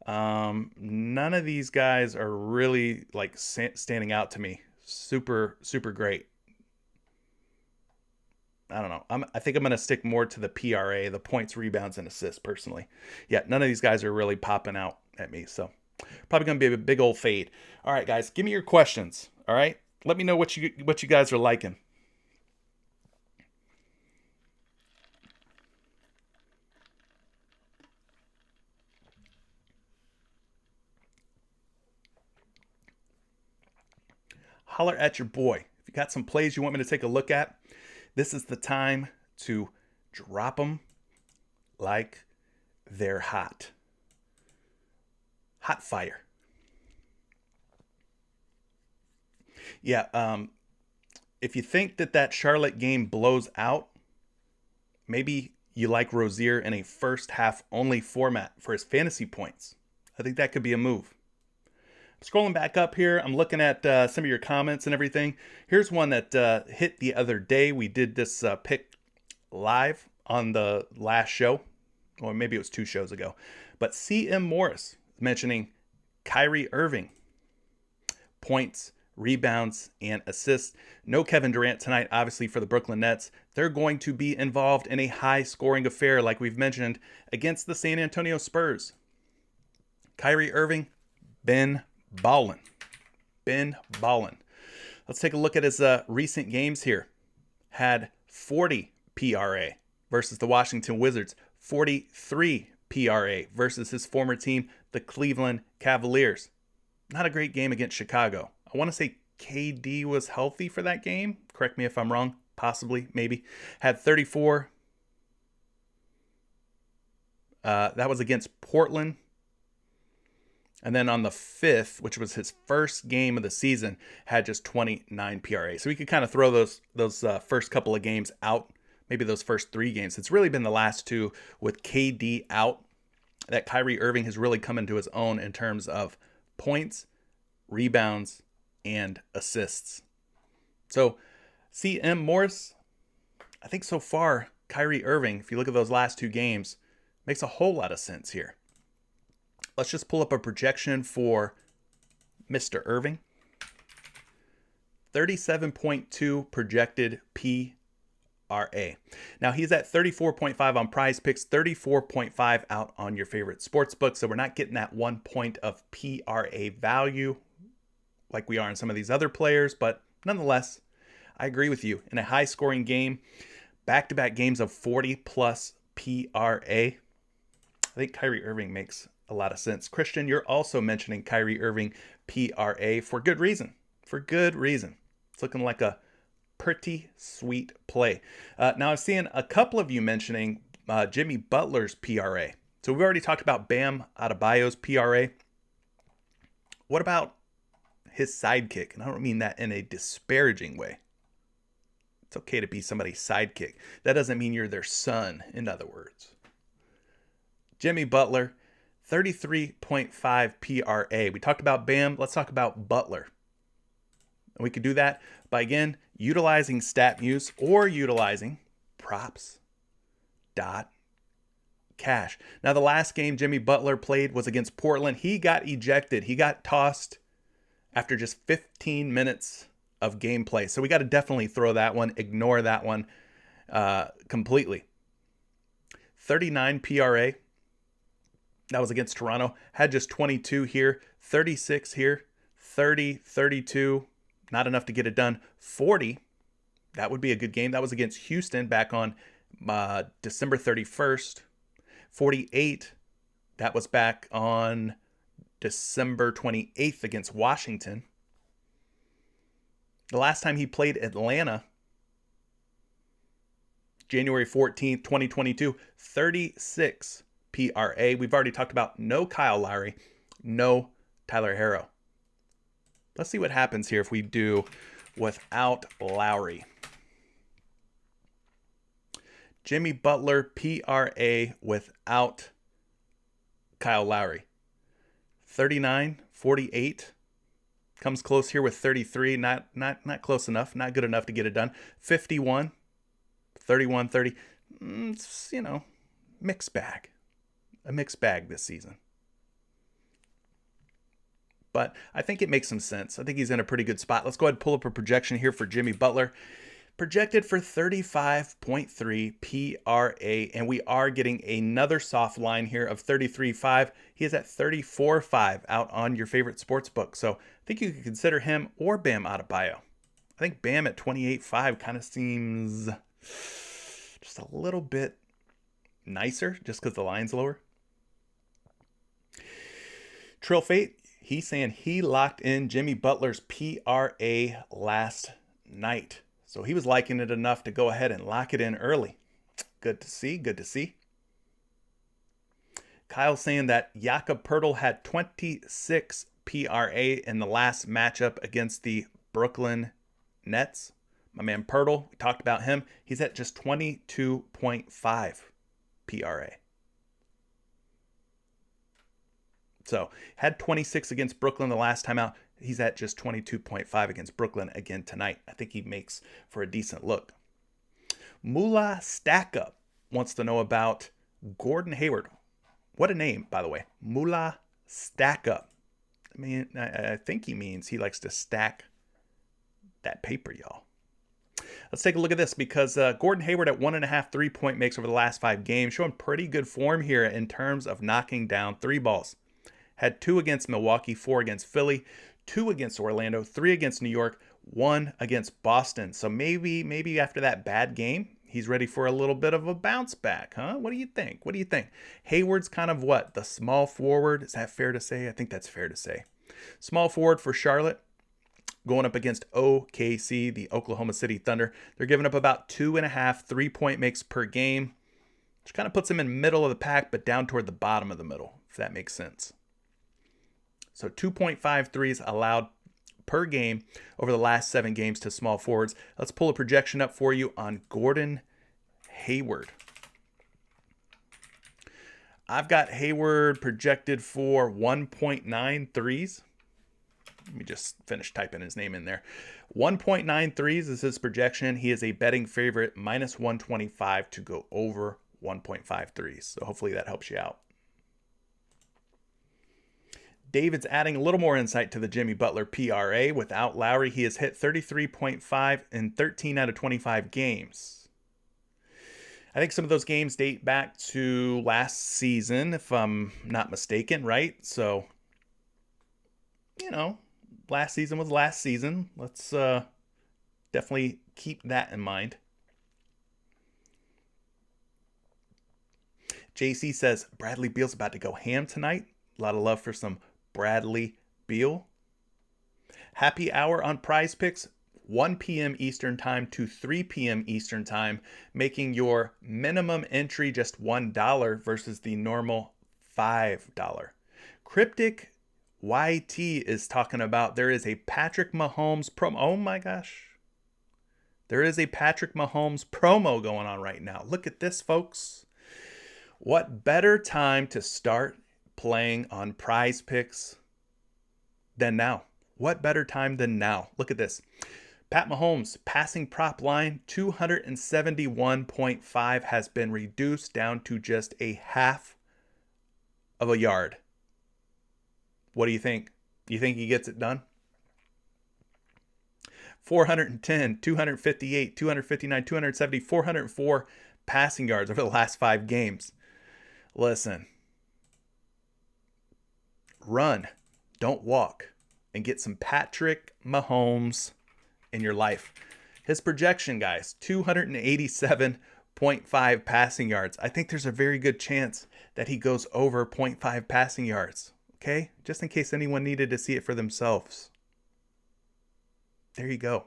None of these guys are really like standing out to me. Super, super great. I don't know. I think I'm going to stick more to the PRA, the points, rebounds, and assists personally. Yeah, none of these guys are really popping out at me. So probably going to be a big old fade. All right, guys, give me your questions. All right. Let me know what you guys are liking. Holler at your boy. If you got some plays you want me to take a look at, this is the time to drop them like they're hot. Hot fire. Yeah, if you think that Charlotte game blows out, maybe you like Rozier in a first half only format for his fantasy points. I think that could be a move. Scrolling back up here, I'm looking at some of your comments and everything. Here's one that hit the other day. We did this pick live on the last show, or maybe it was 2 shows ago. But CM Morris mentioning Kyrie Irving, points, rebounds, and assists. No Kevin Durant tonight, obviously, for the Brooklyn Nets. They're going to be involved in a high-scoring affair, like we've mentioned, against the San Antonio Spurs. Kyrie Irving, been ballin'. Let's take a look at his recent games here. Had 40 PRA versus the Washington Wizards. 43 PRA versus his former team, the Cleveland Cavaliers. Not a great game against Chicago. I want to say KD was healthy for that game. Correct me if I'm wrong. Possibly, maybe. Had 34. That was against Portland. And then on the 5th, which was his first game of the season, had just 29 PRA. So we could kind of throw those first couple of games out, maybe those first 3 games. It's really been the last 2 with KD out that Kyrie Irving has really come into his own in terms of points, rebounds, and assists. So CM Morris, I think so far, Kyrie Irving, if you look at those last 2 games, makes a whole lot of sense here. Let's just pull up a projection for Mr. Irving. 37.2 projected PRA. Now he's at 34.5 on PrizePicks, 34.5 out on your favorite sports book. So we're not getting that 1 point of PRA value like we are in some of these other players. But nonetheless, I agree with you. In a high scoring game, back-to-back games of 40 plus PRA, I think Kyrie Irving makes a lot of sense. Christian, you're also mentioning Kyrie Irving PRA for good reason. It's looking like a pretty sweet play. Now I'm seeing a couple of you mentioning Jimmy Butler's PRA. So we've already talked about Bam Adebayo's PRA. What about his sidekick? And I don't mean that in a disparaging way. It's okay to be somebody's sidekick. That doesn't mean you're their son, in other words. Jimmy Butler, 33.5 PRA. We talked about Bam. Let's talk about Butler. And we could do that by, again, utilizing StatMuse or utilizing props. Cash. Now, the last game Jimmy Butler played was against Portland. He got ejected. He got tossed after just 15 minutes of gameplay. So we got to definitely throw that one, ignore that one completely. 39 PRA. That was against Toronto. Had just 22 here, 36 here, 30, 32. Not enough to get it done. 40. That would be a good game. That was against Houston back on December 31st. 48. That was back on December 28th against Washington. The last time he played Atlanta, January 14th, 2022, 36 PRA. We've already talked about no Kyle Lowry, no Tyler Herro. Let's see what happens here if we do without Lowry. Jimmy Butler, PRA without Kyle Lowry. 39, 48. Comes close here with 33. Not close enough. Not good enough to get it done. 51, 31, 30. It's, mixed bag. A mixed bag this season. But I think it makes some sense. I think he's in a pretty good spot. Let's go ahead and pull up a projection here for Jimmy Butler. Projected for 35.3 PRA, and we are getting another soft line here of 33.5. He is at 34.5 out on your favorite sports book. So I think you could consider him or Bam Adebayo. I think Bam at 28.5 kind of seems just a little bit nicer just because the line's lower. Trill Fate, he's saying he locked in Jimmy Butler's PRA last night. So he was liking it enough to go ahead and lock it in early. Good to see. Good to see. Kyle saying that Jakob Poeltl had 26 PRA in the last matchup against the Brooklyn Nets. My man Poeltl, we talked about him. He's at just 22.5 PRA. So had 26 against Brooklyn the last time out. He's at just 22.5 against Brooklyn again tonight. I think he makes for a decent look. Moolah Stackup wants to know about Gordon Hayward. What a name, by the way. Moolah Stackup. I mean, I think he means he likes to stack that paper, y'all. Let's take a look at this because Gordon Hayward at 1.5 3-point makes over the last 5 games, showing pretty good form here in terms of knocking down 3 balls. Had 2 against Milwaukee, 4 against Philly, 2 against Orlando, 3 against New York, 1 against Boston. So maybe after that bad game, he's ready for a little bit of a bounce back, huh? What do you think? What do you think? Hayward's kind of what? The small forward? Is that fair to say? I think that's fair to say. Small forward for Charlotte, going up against OKC, the Oklahoma City Thunder. They're giving up about 2.5 3-point makes per game, which kind of puts them in the middle of the pack, but down toward the bottom of the middle, if that makes sense. So 2.5 threes allowed per game over the last 7 games to small forwards. Let's pull a projection up for you on Gordon Hayward. I've got Hayward projected for 1.9 threes. Let me just finish typing his name in there. 1.9 threes is his projection. He is a betting favorite, minus 125 to go over 1.5 threes. So hopefully that helps you out. David's adding a little more insight to the Jimmy Butler PRA. Without Lowry, he has hit 33.5 in 13 out of 25 games. I think some of those games date back to last season, if I'm not mistaken, right? So, last season was last season. Let's definitely keep that in mind. JC says Bradley Beal's about to go ham tonight. A lot of love for some Bradley Beal. Happy hour on PrizePicks, 1 p.m. Eastern Time to 3 p.m. Eastern Time, making your minimum entry just $1 versus the normal $5. Cryptic YT is talking about there is a Patrick Mahomes promo. Oh my gosh. There is a Patrick Mahomes promo going on right now. Look at this, folks. What better time to start playing on PrizePicks than now? What better time than now? Look at this. Pat Mahomes passing prop line 271.5 has been reduced down to just a half of a yard. What do you think? You think he gets it done? 410, 258, 259, 270, 404 passing yards over the last 5 games. Listen, run, don't walk, and get some Patrick Mahomes in your life. His projection, guys, 287.5 passing yards. I think there's a very good chance that he goes over 0.5 passing yards. Okay? Just in case anyone needed to see it for themselves. There you go.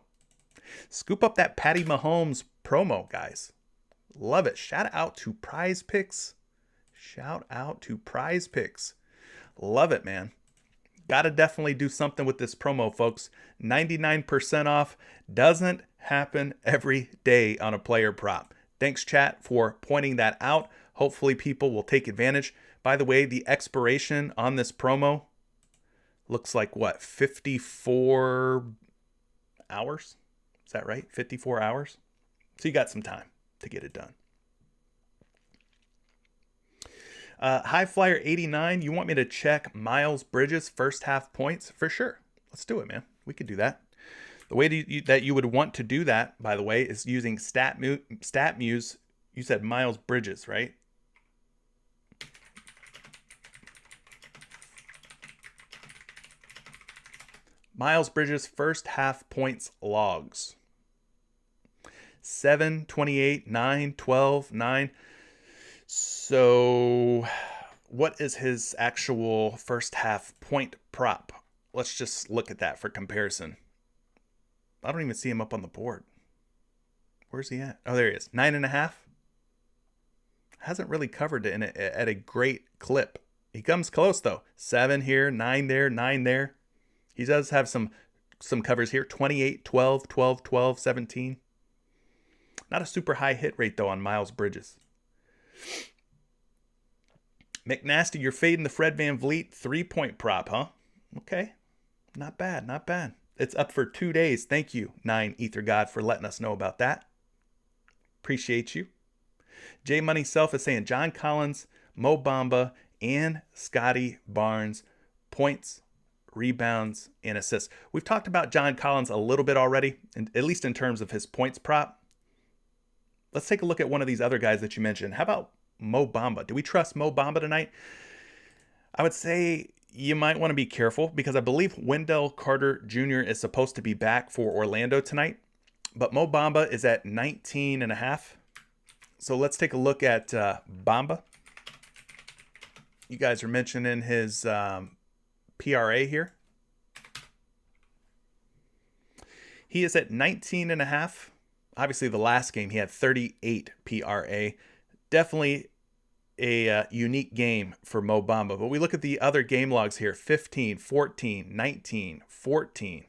Scoop up that Patty Mahomes promo, guys. Love it. Shout out to PrizePicks. Shout out to PrizePicks. Love it, man. Gotta definitely do something with this promo, folks. 99% off doesn't happen every day on a player prop. Thanks, chat, for pointing that out. Hopefully people will take advantage. By the way, the expiration on this promo looks like what? 54 hours? Is that right? 54 hours? So you got some time to get it done. High Flyer 89, you want me to check Miles Bridges' first half points? For sure. Let's do it, man. We could do that. The way that you would want to do that, by the way, is using StatMuse. You said Miles Bridges, right? Miles Bridges' first half points logs. 7, 28, 9, 12, 9. So what is his actual first half point prop? Let's just look at that for comparison. I don't even see him up on the board. Where's he at? Oh, there he is. 9.5. Hasn't really covered it at a great clip. He comes close, though. 7 here, 9 there, 9 there. He does have some covers here. 28, 12, 12, 12, 17. Not a super high hit rate, though, on Miles Bridges. McNasty, you're fading the Fred VanVleet 3-point prop, huh? Okay. Not bad, not bad. It's up for 2 days. Thank you, 9 Ether God, for letting us know about that. Appreciate you. J Money Self is saying John Collins, Mo Bamba, and Scotty Barnes points, rebounds, and assists. We've talked about John Collins a little bit already, at least in terms of his points prop. Let's take a look at one of these other guys that you mentioned. How about Mo Bamba? Do we trust Mo Bamba tonight? I would say you might want to be careful because I believe Wendell Carter Jr. is supposed to be back for Orlando tonight, but Mo Bamba is at 19.5. So let's take a look at Bamba. You guys are mentioning his PRA here. He is at 19.5. Obviously, the last game, he had 38 PRA. Definitely a unique game for Mo Bamba. But we look at the other game logs here. 15, 14, 19, 14.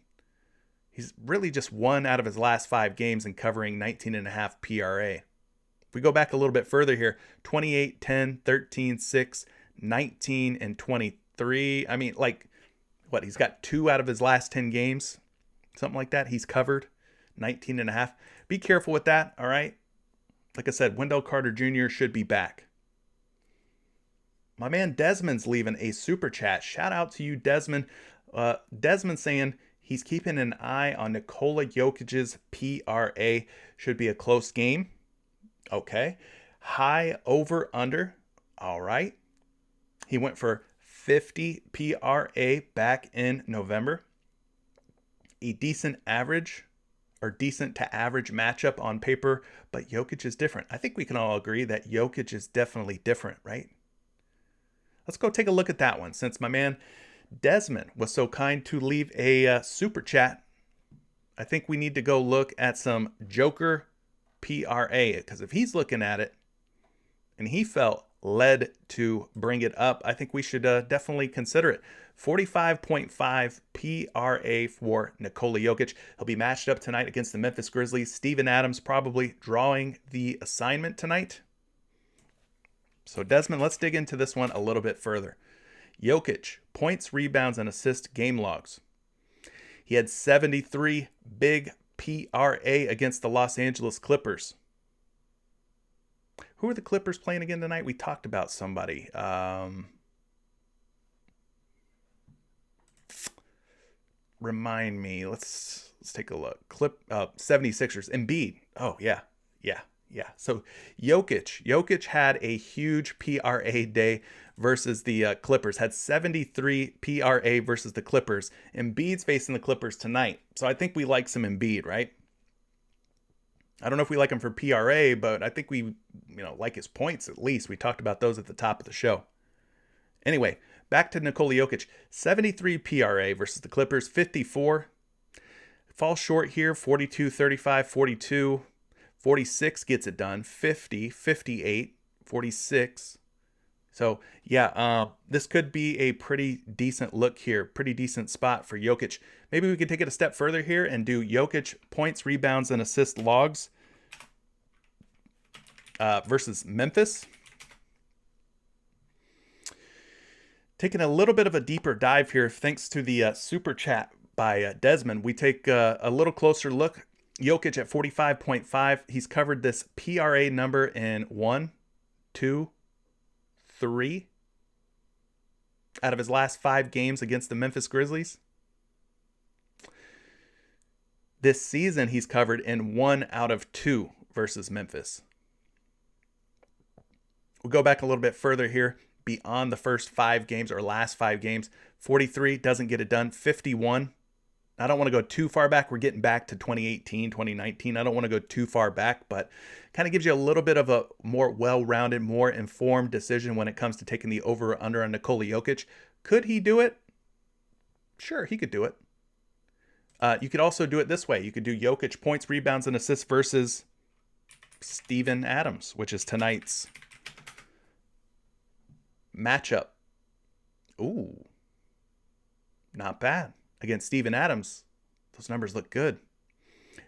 He's really just won out of his last 5 games and covering 19.5 PRA. If we go back a little bit further here, 28, 10, 13, 6, 19, and 23. I mean, like, what? He's got 2 out of his last 10 games. Something like that. He's covered 19.5. Be careful with that, all right? Like I said, Wendell Carter Jr. should be back. My man Desmond's leaving a super chat. Shout out to you, Desmond. Desmond saying he's keeping an eye on Nikola Jokic's PRA. Should be a close game. Okay. High over under. All right. He went for 50 PRA back in November. A decent average or decent to average matchup on paper, but Jokic is different. I think we can all agree that Jokic is definitely different, right? Let's go take a look at that one since my man Desmond was so kind to leave a super chat. I think we need to go look at some Joker PRA because if he's looking at it and he felt led to bring it up. I think we should definitely consider it. 45.5 PRA for Nikola Jokic. He'll be matched up tonight against the Memphis Grizzlies. Steven Adams probably drawing the assignment tonight. So Desmond, let's dig into this one a little bit further. Jokic, points, rebounds, and assist game logs. He had 73 big PRA against the Los Angeles Clippers. Who are the Clippers playing again tonight? We talked about somebody. Remind me. Let's take a look. 76ers. Embiid. Oh, yeah. So Jokic had a huge PRA day versus the Clippers. Had 73 PRA versus the Clippers. Embiid's facing the Clippers tonight. So I think we like some Embiid, right? I don't know if we like him for PRA, but I think we, like his points at least. We talked about those at the top of the show. Anyway, back to Nikola Jokic. 73 PRA versus the Clippers, 54. Falls short here, 42, 35, 42. 46 gets it done, 50, 58, 46. So, this could be a pretty decent look here, pretty decent spot for Jokic. Maybe we could take it a step further here and do Jokic points, rebounds, and assist logs versus Memphis. Taking a little bit of a deeper dive here, thanks to the super chat by Desmond. We take a little closer look. Jokic at 45.5. He's covered this PRA number in 1, 2, 3 out of his last 5 games against the Memphis Grizzlies. This season, he's covered in 1 out of 2 versus Memphis. We'll go back a little bit further here, beyond the first 5 games or last 5 games. 43 doesn't get it done. 51. I don't want to go too far back. We're getting back to 2018, 2019. I don't want to go too far back, but kind of gives you a little bit of a more well-rounded, more informed decision when it comes to taking the over or under on Nikola Jokic. Could he do it? Sure, he could do it. You could also do it this way. You could do Jokic points, rebounds, and assists versus Steven Adams, which is tonight's matchup. Ooh, not bad. Against Steven Adams, those numbers look good.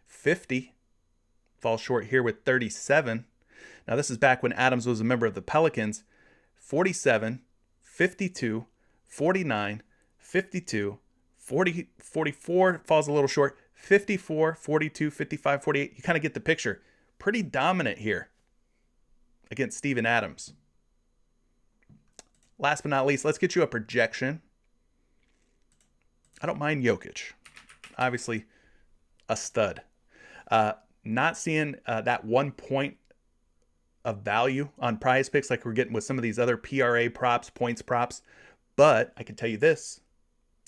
50, falls short here with 37. Now this is back when Adams was a member of the Pelicans. 47, 52, 49, 52, 40, 44, falls a little short. 54, 42, 55, 48. You kind of get the picture. Pretty dominant here against Steven Adams. Last but not least, let's get you a projection. I don't mind Jokic. Obviously, a stud. Not seeing that 1 point of value on PrizePicks like we're getting with some of these other PRA props, points props. But I can tell you this.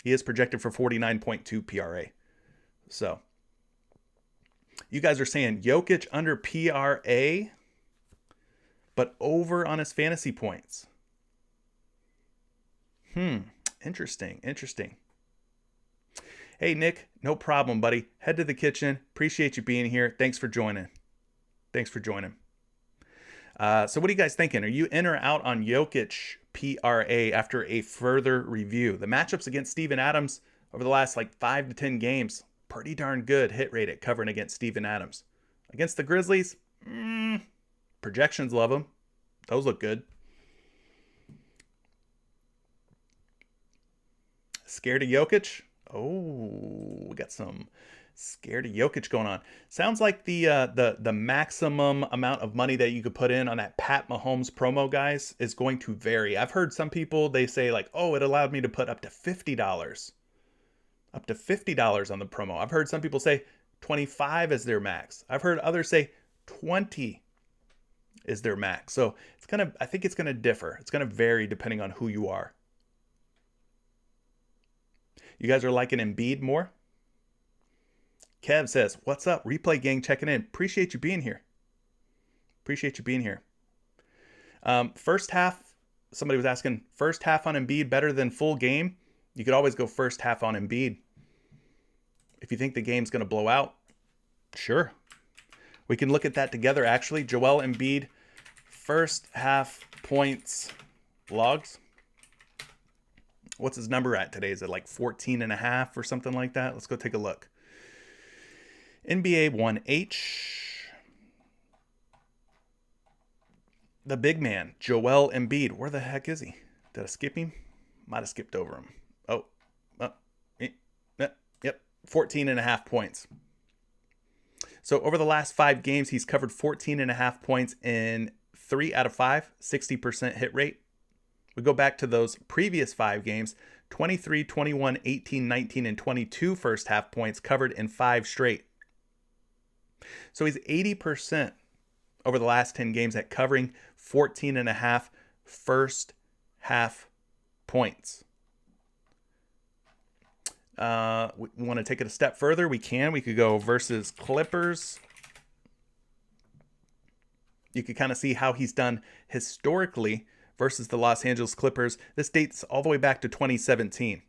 He is projected for 49.2 PRA. So, you guys are saying Jokic under PRA, but over on his fantasy points. Interesting. Hey, Nick, no problem, buddy. Head to the kitchen. Appreciate you being here. Thanks for joining. So what are you guys thinking? Are you in or out on Jokic PRA after a further review? The matchups against Steven Adams over the last 5 to 10 games, pretty darn good hit rate at covering against Steven Adams. Against the Grizzlies, projections love them. Those look good. Scared of Jokic? Oh, we got some scared of Jokic going on. Sounds like the maximum amount of money that you could put in on that Pat Mahomes promo, guys, is going to vary. I've heard some people, they say it allowed me to put up to $50. Up to $50 on the promo. I've heard some people say 25 is their max. I've heard others say 20 is their max. So I think it's gonna differ. It's gonna vary depending on who you are. You guys are liking Embiid more? Kev says, what's up? Replay gang checking in. Appreciate you being here. First half, somebody was asking, first half on Embiid better than full game? You could always go first half on Embiid. If you think the game's going to blow out, sure. We can look at that together, actually. Joel Embiid, first half points logs. What's his number at today? Is it like 14.5 or something like that? Let's go take a look. NBA 1H. The big man, Joel Embiid. Where the heck is he? Did I skip him? Might have skipped over him. Yep, 14.5 points. So over the last 5 games, he's covered 14.5 points in 3 out of 5, 60% hit rate. We go back to those previous 5 games, 23, 21, 18, 19, and 22 first half points covered in 5 straight. So he's 80% over the last 10 games at covering 14.5 first half points. We want to take it a step further. We could go versus Clippers. You could kind of see how he's done historically versus the Los Angeles Clippers. This dates all the way back to 2017.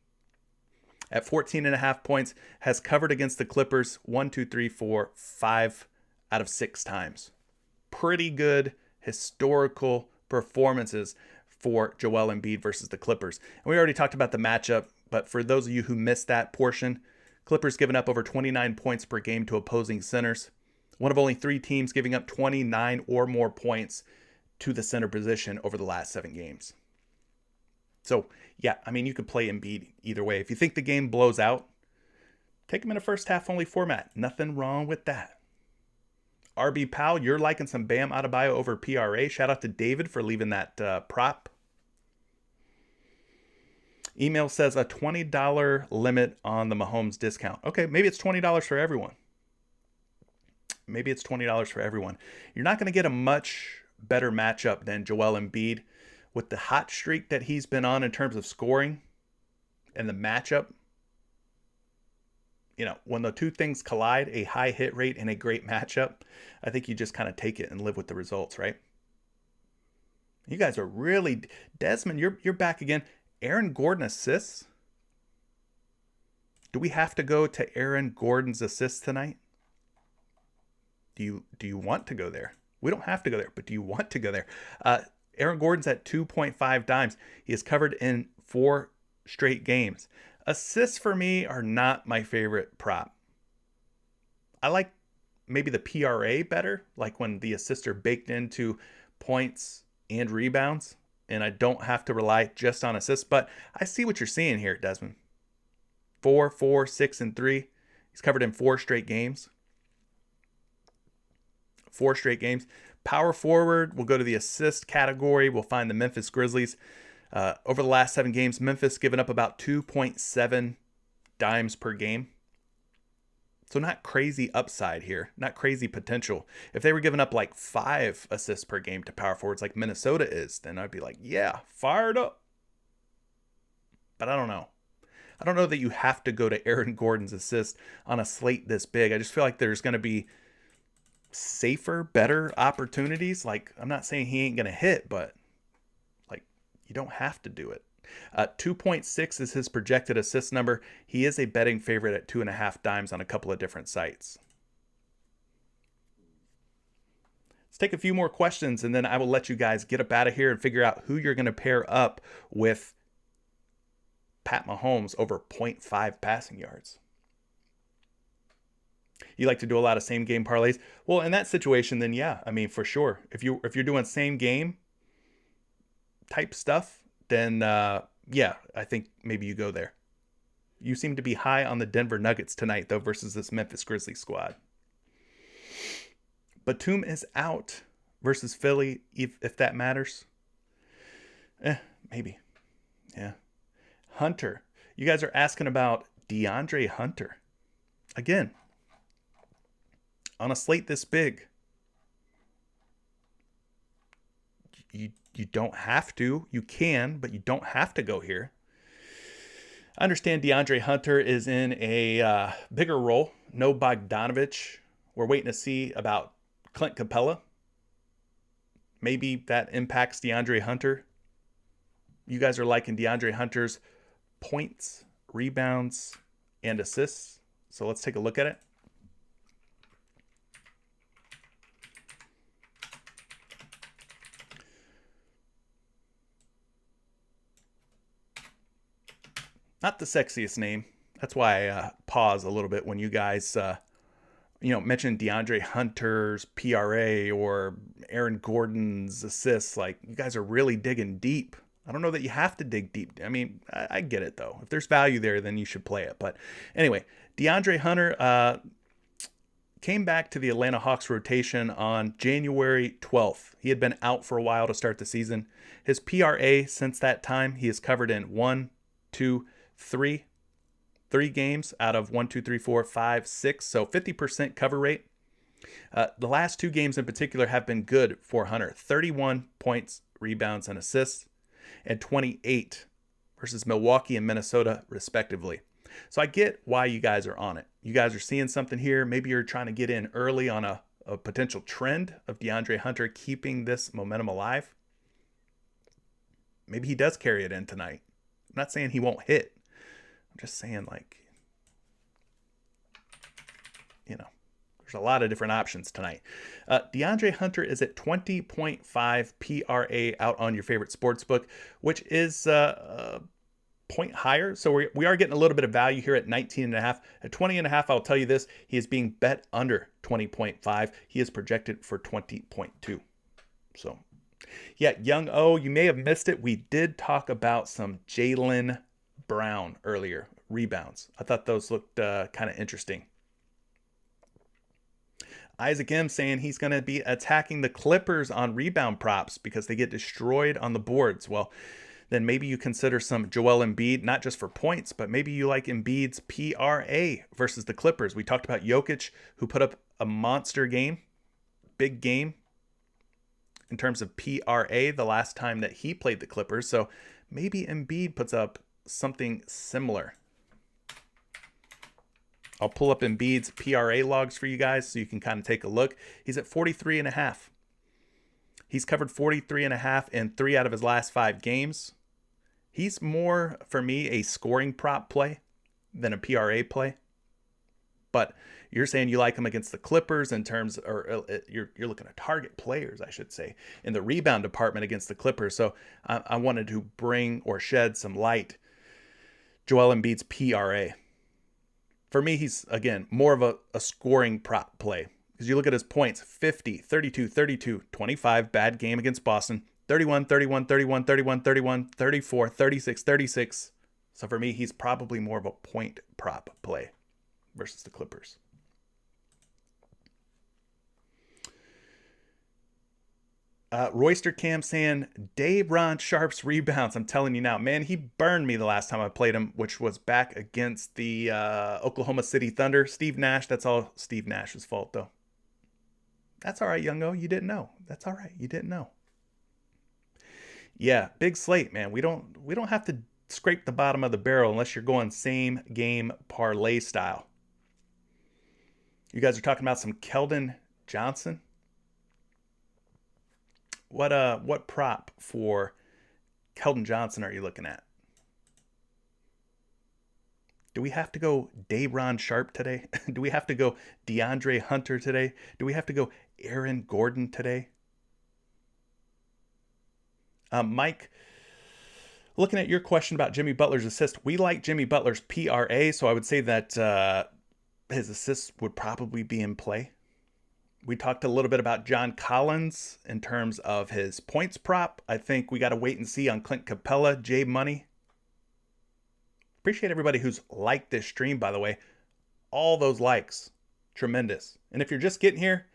At 14.5 points, has covered against the Clippers 5 out of 6 times. Pretty good historical performances for Joel Embiid versus the Clippers. And we already talked about the matchup, but for those of you who missed that portion, Clippers giving up over 29 points per game to opposing centers. One of only 3 teams giving up 29 or more points to the center position over the last 7 games. So, yeah, I mean, you could play Embiid either way. If you think the game blows out, take him in a first half only format. Nothing wrong with that. RB Powell, you're liking some Bam Adebayo over PRA. Shout out to David for leaving that prop. Email says a $20 limit on the Mahomes discount. Okay, maybe it's $20 for everyone. Maybe it's $20 for everyone. You're not going to get a much better matchup than Joel Embiid with the hot streak that he's been on in terms of scoring and the matchup. You know, when the two things collide, a high hit rate and a great matchup, I think you just kind of take it and live with the results, right? You guys are really... Desmond, you're back again. Aaron Gordon assists? Do we have to go to Aaron Gordon's assists tonight? Do you want to go there? We don't have to go there, but do you want to go there? Aaron Gordon's at 2.5 dimes. He is covered in 4 straight games. Assists for me are not my favorite prop. I like maybe the PRA better, like when the assists are baked into points and rebounds, and I don't have to rely just on assists. But I see what you're seeing here, Desmond. 4, 4, 6, and 3. He's covered in 4 straight games. 4 straight games. Power forward, we'll go to the assist category. We'll find the Memphis Grizzlies. Over the last 7 games, Memphis given up about 2.7 dimes per game. So not crazy upside here. Not crazy potential. If they were giving up like 5 assists per game to power forwards like Minnesota is, then I'd be like, yeah, fired up. But I don't know. I don't know that you have to go to Aaron Gordon's assist on a slate this big. I just feel like there's going to be safer, better opportunities. Like, I'm not saying he ain't going to hit, but like, you don't have to do it. 2.6 is his projected assist number. He is a betting favorite at 2.5 dimes on a couple of different sites. Let's take a few more questions and then I will let you guys get up out of here and figure out who you're going to pair up with Pat Mahomes over 0.5 passing yards. You like to do a lot of same game parlays? Well, in that situation, then yeah, I mean, for sure. If you're doing same game type stuff, then yeah, I think maybe you go there. You seem to be high on the Denver Nuggets tonight, though, versus this Memphis Grizzlies squad. Batum is out versus Philly, if that matters. Maybe. Yeah. Hunter. You guys are asking about DeAndre Hunter. Again, on a slate this big, you don't have to. You can, but you don't have to go here. I understand DeAndre Hunter is in a bigger role. No Bogdanovich. We're waiting to see about Clint Capella. Maybe that impacts DeAndre Hunter. You guys are liking DeAndre Hunter's points, rebounds, and assists. So let's take a look at it. Not the sexiest name. That's why I pause a little bit when you guys, mention DeAndre Hunter's PRA or Aaron Gordon's assists. Like, you guys are really digging deep. I don't know that you have to dig deep. I mean, I get it, though. If there's value there, then you should play it. But anyway, DeAndre Hunter came back to the Atlanta Hawks rotation on January 12th. He had been out for a while to start the season. His PRA since that time, he has covered in 1, 2, 3 games out of 1, 2, 3, 4, 5, 6. So 50% cover rate. The last 2 games in particular have been good for Hunter. 31 points, rebounds, and assists, and 28 versus Milwaukee and Minnesota, respectively. So I get why you guys are on it. You guys are seeing something here. Maybe you're trying to get in early on a potential trend of DeAndre Hunter keeping this momentum alive. Maybe he does carry it in tonight. I'm not saying he won't hit. I'm just saying, there's a lot of different options tonight. DeAndre Hunter is at 20.5 PRA out on your favorite sports book, which is point higher. So we are getting a little bit of value here at 19.5. At 20.5, I'll tell you this, he is being bet under 20.5. He is projected for 20.2. So yeah, Young O, you may have missed it. We did talk about some Jaylen Brown earlier, rebounds. I thought those looked kind of interesting. Isaac M saying he's going to be attacking the Clippers on rebound props because they get destroyed on the boards. Well, then maybe you consider some Joel Embiid, not just for points, but maybe you like Embiid's PRA versus the Clippers. We talked about Jokic, who put up a monster game, big game in terms of PRA the last time that he played the Clippers. So maybe Embiid puts up something similar. I'll pull up Embiid's PRA logs for you guys so you can kind of take a look. He's at 43.5. He's covered 43.5 in 3 out of his last 5 games. He's more, for me, a scoring prop play than a PRA play. But you're saying you like him against the Clippers in terms, or you're looking at target players, I should say, in the rebound department against the Clippers. So I wanted to bring or shed some light Joel Embiid's PRA. For me, he's, again, more of a scoring prop play. Because you look at his points, 50, 32, 32, 25, bad game against Boston, 31, 31, 31, 31, 31, 34, 36, 36. So for me, he's probably more of a point prop play versus the Clippers. Royster Cam saying, Day'Ron Sharp's rebounds. I'm telling you now, man, he burned me the last time I played him, which was back against the Oklahoma City Thunder. Steve Nash, that's all Steve Nash's fault, though. That's all right, Youngo. You didn't know. That's all right. You didn't know. Yeah, big slate, man. We don't have to scrape the bottom of the barrel unless you're going same game parlay style. You guys are talking about some Keldon Johnson. What prop for Keldon Johnson are you looking at? Do we have to go Day'Ron Sharp today? Do we have to go DeAndre Hunter today? Do we have to go Aaron Gordon today? Mike, looking at your question about Jimmy Butler's assist, we like Jimmy Butler's PRA, so I would say that his assists would probably be in play. We talked a little bit about John Collins in terms of his points prop. I think we got to wait and see on Clint Capella, J Money. Appreciate everybody who's liked this stream, by the way. All those likes. Tremendous. And if you're just getting here,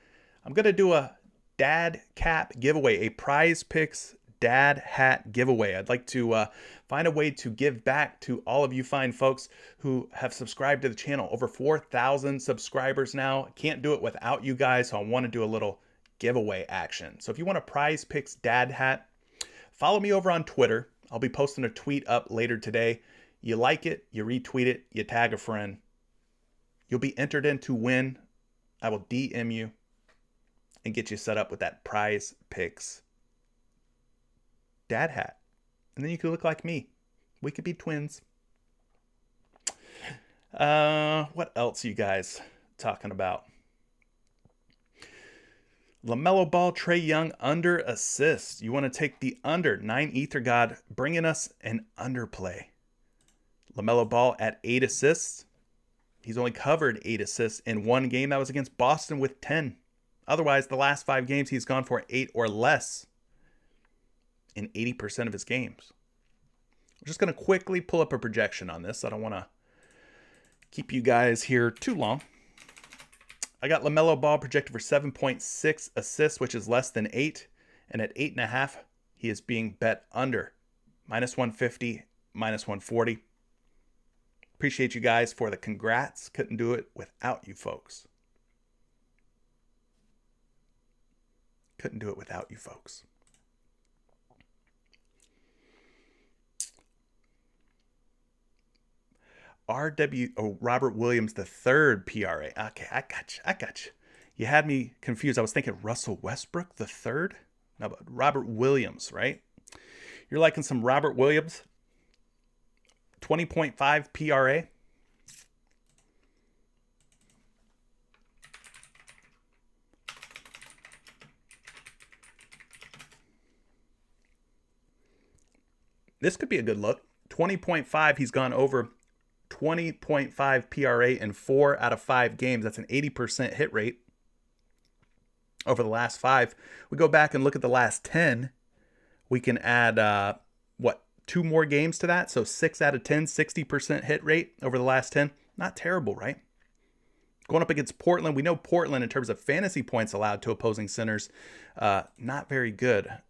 I'm going to do a dad cap giveaway, a PrizePicks dad hat giveaway. I'd like to find a way to give back to all of you fine folks who have subscribed to the channel. Over 4,000 subscribers now. Can't do it without you guys, so I want to do a little giveaway action. So if you want a PrizePicks dad hat, follow me over on Twitter. I'll be posting a tweet up later today. You like it, you retweet it, you tag a friend. You'll be entered in to win. I will DM you and get you set up with that PrizePicks dad hat. And then you could look like me. We could be twins. What else are you guys talking about? LaMelo Ball, Trae Young, under assist. You want to take the under. 9 Ether God bringing us an underplay. LaMelo Ball at 8 assists. He's only covered 8 assists in one game. That was against Boston with 10. Otherwise, the last 5 games, he's gone for 8 or less in 80% of his games. I'm just going to quickly pull up a projection on this. I don't want to keep you guys here too long. I got LaMelo Ball projected for 7.6 assists, which is less than 8. And at 8.5, he is being bet under. Minus 150, minus 140. Appreciate you guys for the congrats. Couldn't do it without you folks. Couldn't do it without you folks. Robert Williams III PRA. Okay, I got you. You had me confused. I was thinking Russell Westbrook III. No, but Robert Williams, right? You're liking some Robert Williams. 20.5 PRA. This could be a good look. 20.5, he's gone over 20.5 PRA in 4 out of 5 games. That's an 80% hit rate over the last 5. We go back and look at the last 10. We can add, 2 more games to that? So 6 out of 10, 60% hit rate over the last 10. Not terrible, right? Going up against Portland. We know Portland, in terms of fantasy points allowed to opposing centers, not very good. I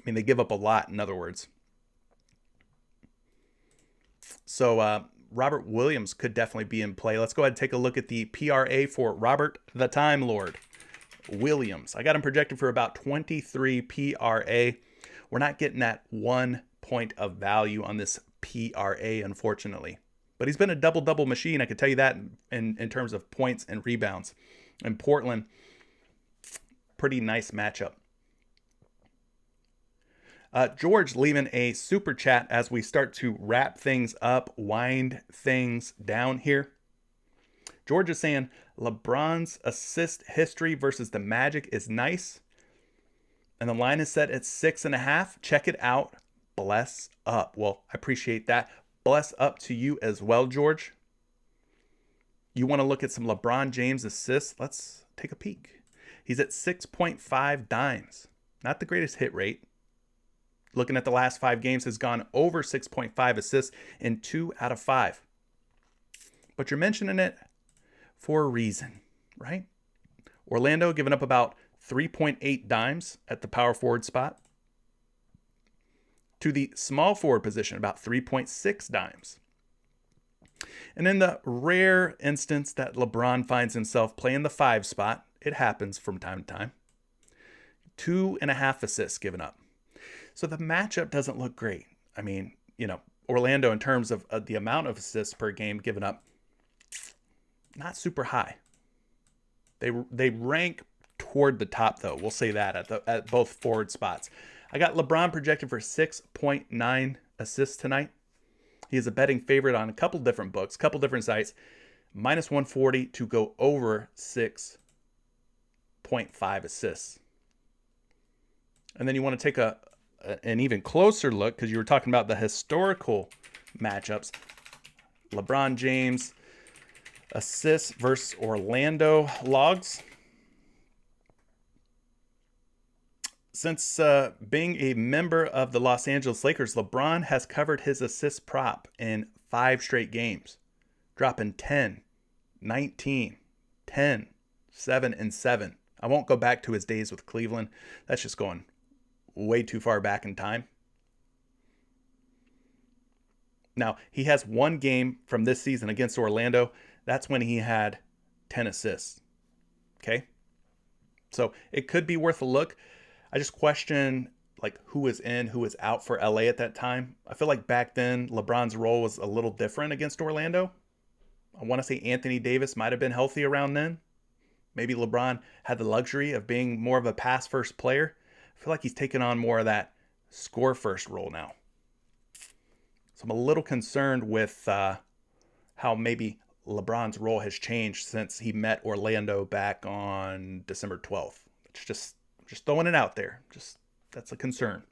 mean, they give up a lot, in other words. So Robert Williams could definitely be in play. Let's go ahead and take a look at the PRA for Robert the Time Lord Williams. I got him projected for about 23 PRA. We're not getting that 1 point of value on this PRA, unfortunately. But he's been a double-double machine, I can tell you that, in terms of points and rebounds. And Portland, pretty nice matchup. George leaving a super chat as we start to wrap things up, wind things down here. George is saying LeBron's assist history versus the Magic is nice. And the line is set at 6.5. Check it out. Bless up. Well, I appreciate that. Bless up to you as well, George. You want to look at some LeBron James assists? Let's take a peek. He's at 6.5 dimes. Not the greatest hit rate. Looking at the last 5 games, has gone over 6.5 assists in 2 out of 5. But you're mentioning it for a reason, right? Orlando giving up about 3.8 dimes at the power forward spot. To the small forward position, about 3.6 dimes. And in the rare instance that LeBron finds himself playing the 5 spot, it happens from time to time, 2.5 assists given up. So the matchup doesn't look great. I mean, Orlando, in terms of the amount of assists per game given up, not super high. They rank toward the top, though. We'll say that at both forward spots. I got LeBron projected for 6.9 assists tonight. He is a betting favorite on a couple different books, couple different sites. Minus 140 to go over 6.5 assists. And then you want to take an even closer look, because you were talking about the historical matchups. LeBron James assists versus Orlando logs. Since being a member of the Los Angeles Lakers, LeBron has covered his assist prop in 5 straight games, dropping 10, 19, 10, 7, and 7. I won't go back to his days with Cleveland. That's just going way too far back in time. Now, he has 1 game from this season against Orlando. That's when he had 10 assists. Okay? So it could be worth a look. I just question who was in, who was out for LA at that time. I feel like back then LeBron's role was a little different against Orlando. I want to say Anthony Davis might have been healthy around then. Maybe LeBron had the luxury of being more of a pass-first player. I feel like he's taken on more of that score-first role now. So I'm a little concerned with how maybe LeBron's role has changed since he met Orlando back on December 12th. It's just throwing it out there. That's a concern.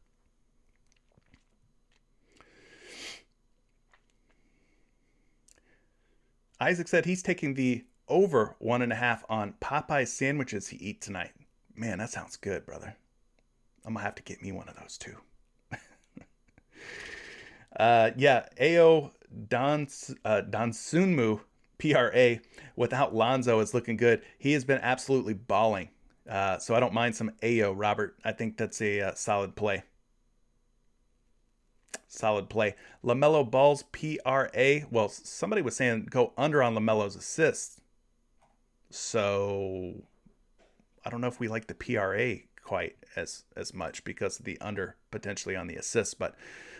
Isaac said he's taking the over 1.5 on Popeye's sandwiches he eat tonight. Man, that sounds good, brother. I'm going to have to get me one of those too. Yeah, Ao Donsunmu, PRA, without Lonzo is looking good. He has been absolutely balling. So I don't mind some Ao, Robert. I think that's a solid play. Solid play. LaMelo Ball's PRA. Well, somebody was saying go under on LaMelo's assists. So I don't know if we like the PRA quite as much because of the under potentially on the assists. But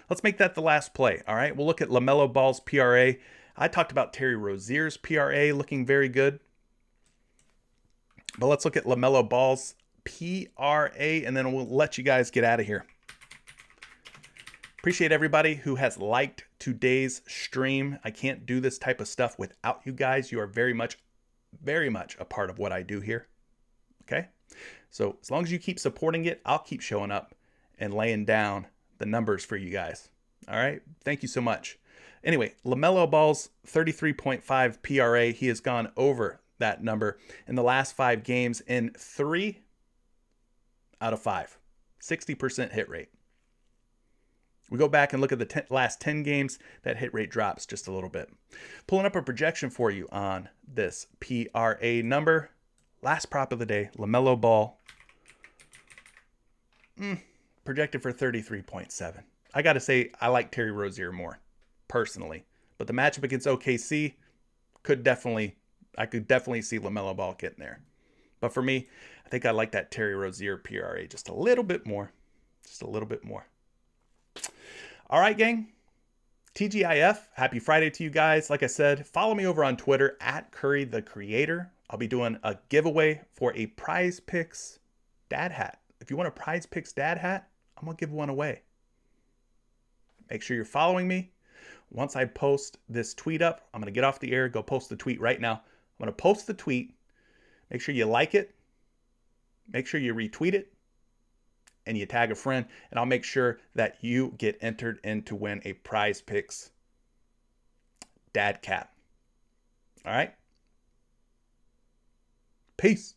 let's make that the last play. All right. We'll look at LaMelo Ball's PRA. I talked about Terry Rozier's PRA looking very good. But let's look at LaMelo Ball's PRA, and then we'll let you guys get out of here. Appreciate everybody who has liked today's stream. I can't do this type of stuff without you guys. You are very much a part of what I do here. Okay? So as long as you keep supporting it, I'll keep showing up and laying down the numbers for you guys. All right? Thank you so much. Anyway, LaMelo Ball's 33.5 PRA. He has gone over that number in the last 5 games in 3 out of 5. 60% hit rate. We go back and look at the last 10 games, that hit rate drops just a little bit. Pulling up a projection for you on this PRA number. Last prop of the day, LaMelo Ball. Projected for 33.7. I got to say, I like Terry Rozier more, personally. But the matchup against OKC I could definitely see LaMelo Ball getting there. But for me, I think I like that Terry Rozier PRA just a little bit more. Just a little bit more. All right, gang. TGIF. Happy Friday to you guys. Like I said, follow me over on Twitter at Curry the Creator. I'll be doing a giveaway for a PrizePicks dad hat. If you want a PrizePicks dad hat, I'm going to give one away. Make sure you're following me. Once I post this tweet up, I'm going to get off the air, go post the tweet right now. I'm going to post the tweet. Make sure you like it. Make sure you retweet it. And you tag a friend, and I'll make sure that you get entered in to win a PrizePicks dad cap. All right? Peace.